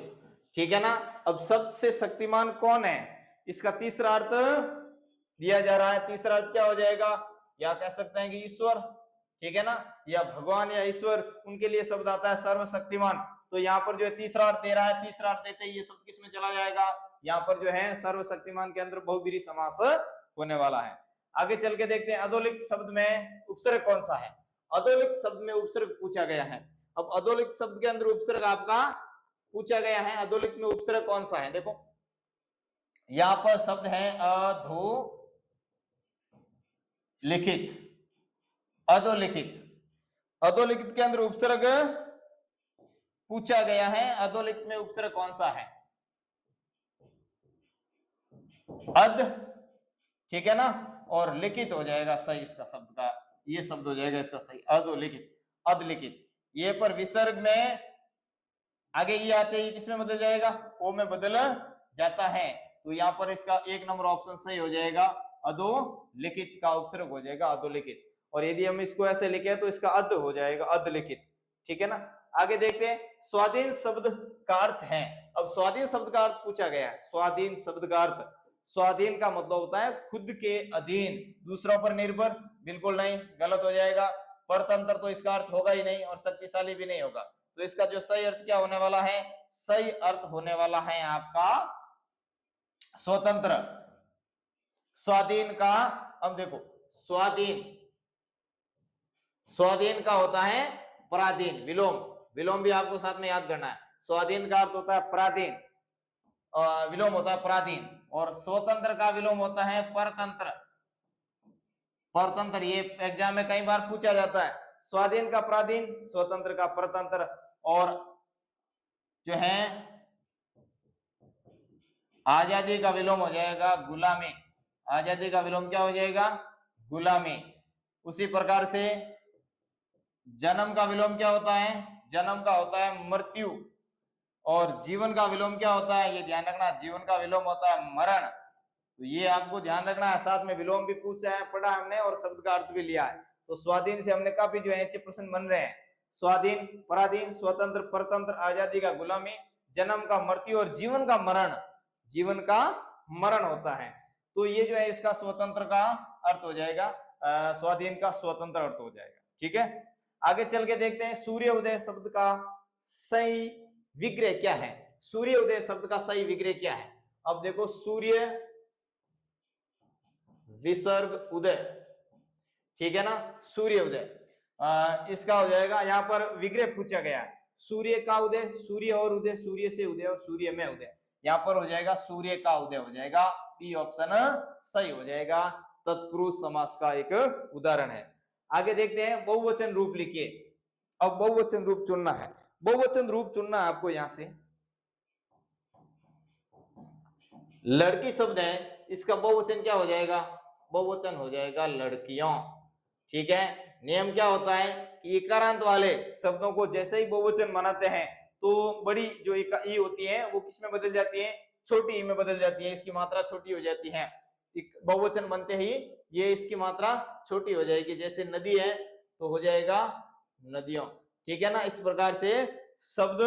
ठीक है ना। अब सबसे शक्तिमान कौन है, इसका तीसरा अर्थ दिया जा रहा है, तीसरा अर्थ क्या हो जाएगा, या कह सकते हैं कि ईश्वर, ठीक है ना, या भगवान या ईश्वर, उनके लिए शब्द आता है सर्वशक्तिमान। तो यहाँ पर जो है तीसरा अर्थ दे रहा है, तीसरा अर्थ देते ये शब्द किस में चला जाएगा, यहाँ पर जो है सर्वशक्तिमान के अंदर बहुब्रीहि समास होने वाला है। आगे चल के देखते हैं अधोलिखित शब्द में उपसर्ग कौन सा है, अधोलिखित शब्द में उपसर्ग पूछा गया है। अब अधोलिखित शब्द के अंदर उपसर्ग आपका पूछा गया है, अधोलिखित में उपसर्ग कौन सा है, देखो यहां पर शब्द है अधोलिखित के अंदर उपसर्ग पूछा गया है अधोलिखित में उपसर्ग कौन सा है? अध, ठीक है ना, और लिखित हो जाएगा सही इसका शब्द का, ये शब्द हो जाएगा इसका सही, अधोलिखित, अधलिखित। ये पर विसर्ग में आगे ये आते ही किसमें बदल जाएगा? ओ में बदल जाता है। तो यहाँ पर इसका एक नंबर ऑप्शन सही हो जाएगा, अधोलिखित का उपसर्ग हो जाएगा अधोलिखित। और यदि हम इसको ऐसे लिखे तो इसका अध हो जाएगा, अधलिखित, ठीक है ना। आगे देखते हैं स्वाधीन शब्द का अर्थ है। अब स्वाधीन शब्द का अर्थ पूछा गया है। स्वाधीन शब्द का अर्थ, स्वाधीन का मतलब होता है खुद के अधीन, दूसरों पर निर्भर, बिल्कुल नहीं, गलत हो जाएगा। परतंत्र तो इसका अर्थ होगा ही नहीं और शक्तिशाली भी नहीं होगा। तो इसका जो सही अर्थ क्या होने वाला है? सही अर्थ होने वाला है आपका स्वतंत्र। स्वाधीन का, अब देखो स्वाधीन, स्वाधीन का होता है पराधीन, विलोम, विलोम भी आपको साथ में याद करना है। स्वाधीन का अर्थ होता है पराधीन, विलोम होता है पराधीन, और स्वतंत्र का विलोम होता है परतंत्र। परतंत्र ये एग्जाम में कई बार पूछा जाता है। स्वाधीन का पराधीन, स्वतंत्र का परतंत्र, और जो है आजादी का विलोम हो जाएगा गुलामी। आजादी का विलोम क्या हो जाएगा? गुलामी। उसी प्रकार से जन्म का विलोम क्या होता है? जन्म का होता है मृत्यु। और जीवन का विलोम क्या होता है? ये ध्यान रखना, जीवन का विलोम होता है मरण। तो ये आपको ध्यान रखना है। साथ में विलोम भी पूछा है, पढ़ा हमने, और शब्द का अर्थ भी लिया है। तो स्वाधीन से हमने काफी जो है अच्छे प्रश्न बन रहे हैं। स्वाधीन, पराधीन, स्वतंत्र, परतंत्र, आजादी का गुलामी, जन्म का मृत्यु, और जीवन का मरण, जीवन का मरण होता है। तो ये जो है इसका स्वतंत्र का अर्थ हो जाएगा, स्वाधीन का स्वतंत्र अर्थ हो जाएगा, ठीक है। आगे चल के देखते हैं सूर्य उदय शब्द का सही विग्रह क्या है। सूर्य उदय शब्द का सही विग्रह क्या है? अब देखो, सूर्य विसर्ग उदय, ठीक है ना, सूर्य उदय, इसका हो जाएगा, यहाँ पर विग्रह पूछा गया है। सूर्य का उदय, सूर्य और उदय, सूर्य से उदय और सूर्य में उदय, यहाँ पर हो जाएगा सूर्य का उदय हो जाएगा, बी ऑप्शन सही हो जाएगा। तत्पुरुष समास का एक उदाहरण है। आगे देखते हैं बहुवचन रूप लिखिए। अब बहुवचन रूप चुनना है, बहुवचन रूप चुनना है आपको। यहां से लड़की शब्द है, इसका बहुवचन क्या हो जाएगा? बहुवचन हो जाएगा लड़कियों, ठीक है। नियम क्या होता है कि इकारांत वाले शब्दों को जैसे ही बहुवचन बनाते हैं तो बड़ी जो ई होती है वो किस में बदल जाती है? छोटी ई में बदल जाती है, इसकी मात्रा छोटी हो जाती है। बहुवचन बनते ही ये इसकी मात्रा छोटी हो जाएगी। जैसे नदी है तो हो जाएगा नदियों, ठीक है ना। इस प्रकार से शब्द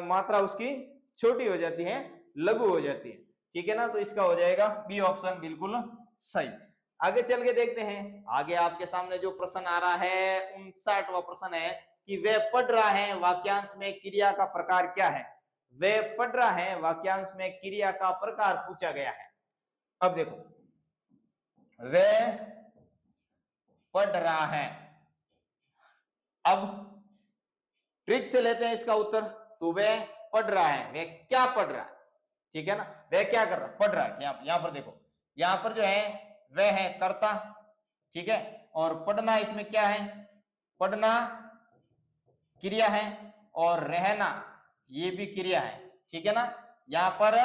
मात्रा उसकी छोटी हो जाती है, लघु हो जाती है, ठीक है ना। तो इसका हो जाएगा बी ऑप्शन बिल्कुल सही। आगे चल के देखते हैं। आगे आपके सामने जो प्रश्न आ रहा है 59वां प्रश्न है कि वह पढ़ रहा है, वाक्यांश में क्रिया का प्रकार क्या है? वह पढ़ रहा है, वाक्यांश में क्रिया का प्रकार पूछा गया है। अब देखो, वह पढ़ रहा है, अब ट्रिक से लेते हैं इसका उत्तर। तो वह पढ़ रहा है, वह क्या पढ़ रहा है, ठीक है ना, वह क्या कर रहा है? पढ़ रहा है। यहां पर देखो, यहां पर जो है वह है कर्ता, ठीक है, और पढ़ना इसमें क्या है? पढ़ना क्रिया है, और रहना ये भी क्रिया है, ठीक है ना। यहाँ पर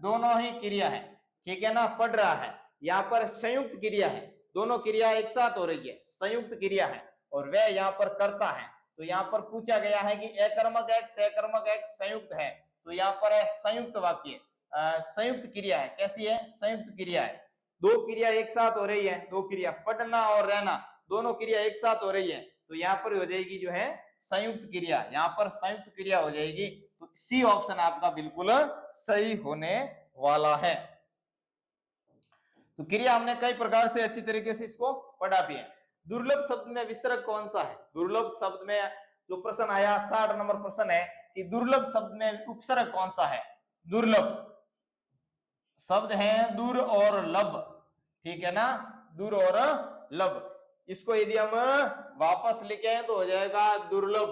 दोनों ही क्रिया है, ठीक है ना। पढ़ रहा है, यहाँ पर संयुक्त क्रिया है, दोनों क्रिया एक साथ हो रही है, संयुक्त क्रिया है, और वह यहाँ पर करता है। तो यहाँ पर पूछा गया है कि अकर्मक एक, सकर्मक एक, संयुक्त है। तो यहाँ पर है संयुक्त वाक्य, संयुक्त क्रिया है। कैसी है? संयुक्त क्रिया है। दो क्रिया एक साथ हो रही है, दो क्रिया, पढ़ना और रहना, दोनों क्रिया एक साथ हो रही है। तो यहाँ पर हो जाएगी जो है संयुक्त क्रिया, यहाँ पर संयुक्त क्रिया हो जाएगी। तो सी ऑप्शन आपका बिल्कुल सही होने वाला है। तो क्रिया हमने कई प्रकार से अच्छी तरीके से इसको पढ़ा भी है। दुर्लभ शब्द में विसर्ग कौन सा है? दुर्लभ शब्द में जो प्रश्न आया 60 नंबर प्रश्न है कि दुर्लभ शब्द में उपसर्ग कौन सा है? दुर्लभ शब्द है दूर और लब, ठीक है ना, दूर और लब। इसको यदि हम वापस लिखे तो हो जाएगा दुर्लभ,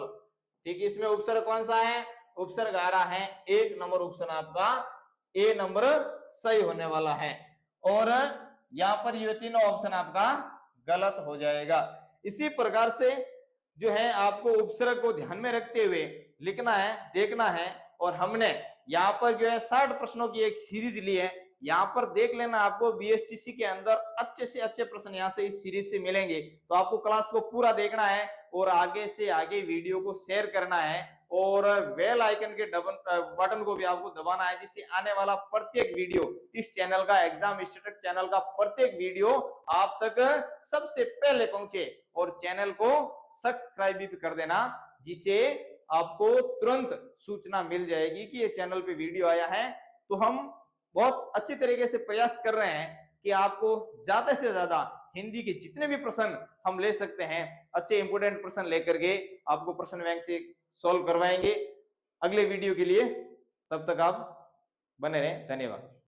ठीक है। इसमें उपसर्ग कौन सा है? उपसर्ग आ रहा है 1 नंबर ऑप्शन आपका ए नंबर सही होने वाला है। और यहाँ पर ये तीनों ऑप्शन आपका गलत हो जाएगा। इसी प्रकार से जो है आपको उपसर्ग को ध्यान में रखते हुए लिखना है, देखना है। और हमने यहाँ पर जो है 60 प्रश्नों की एक सीरीज ली है, यहाँ पर देख लेना आपको बीएसटीसी के अंदर अच्छे से अच्छे प्रश्न यहाँ से इस सीरीज से मिलेंगे। तो आपको क्लास को पूरा देखना है और आगे से आगे वीडियो को शेयर करना है और बेल आइकन के बटन को भी आपको दबाना है, जिससे आने वाला प्रत्येक वीडियो, इस चैनल का एग्जाम स्टेटस चैनल का प्रत्येक वीडियो आप तक सबसे पहले पहुंचे। और चैनल को सब्सक्राइब भी कर देना, जिसे आपको तुरंत सूचना मिल जाएगी कि ये चैनल पे वीडियो आया है। तो हम बहुत अच्छी तरीके से प्रयास कर रहे हैं कि आपको ज्यादा से ज्यादा हिंदी के जितने भी प्रश्न हम ले सकते हैं, अच्छे इंपोर्टेंट प्रश्न लेकर के आपको प्रश्न बैंक से सॉल्व करवाएंगे अगले वीडियो के लिए। तब तक आप बने रहें। धन्यवाद।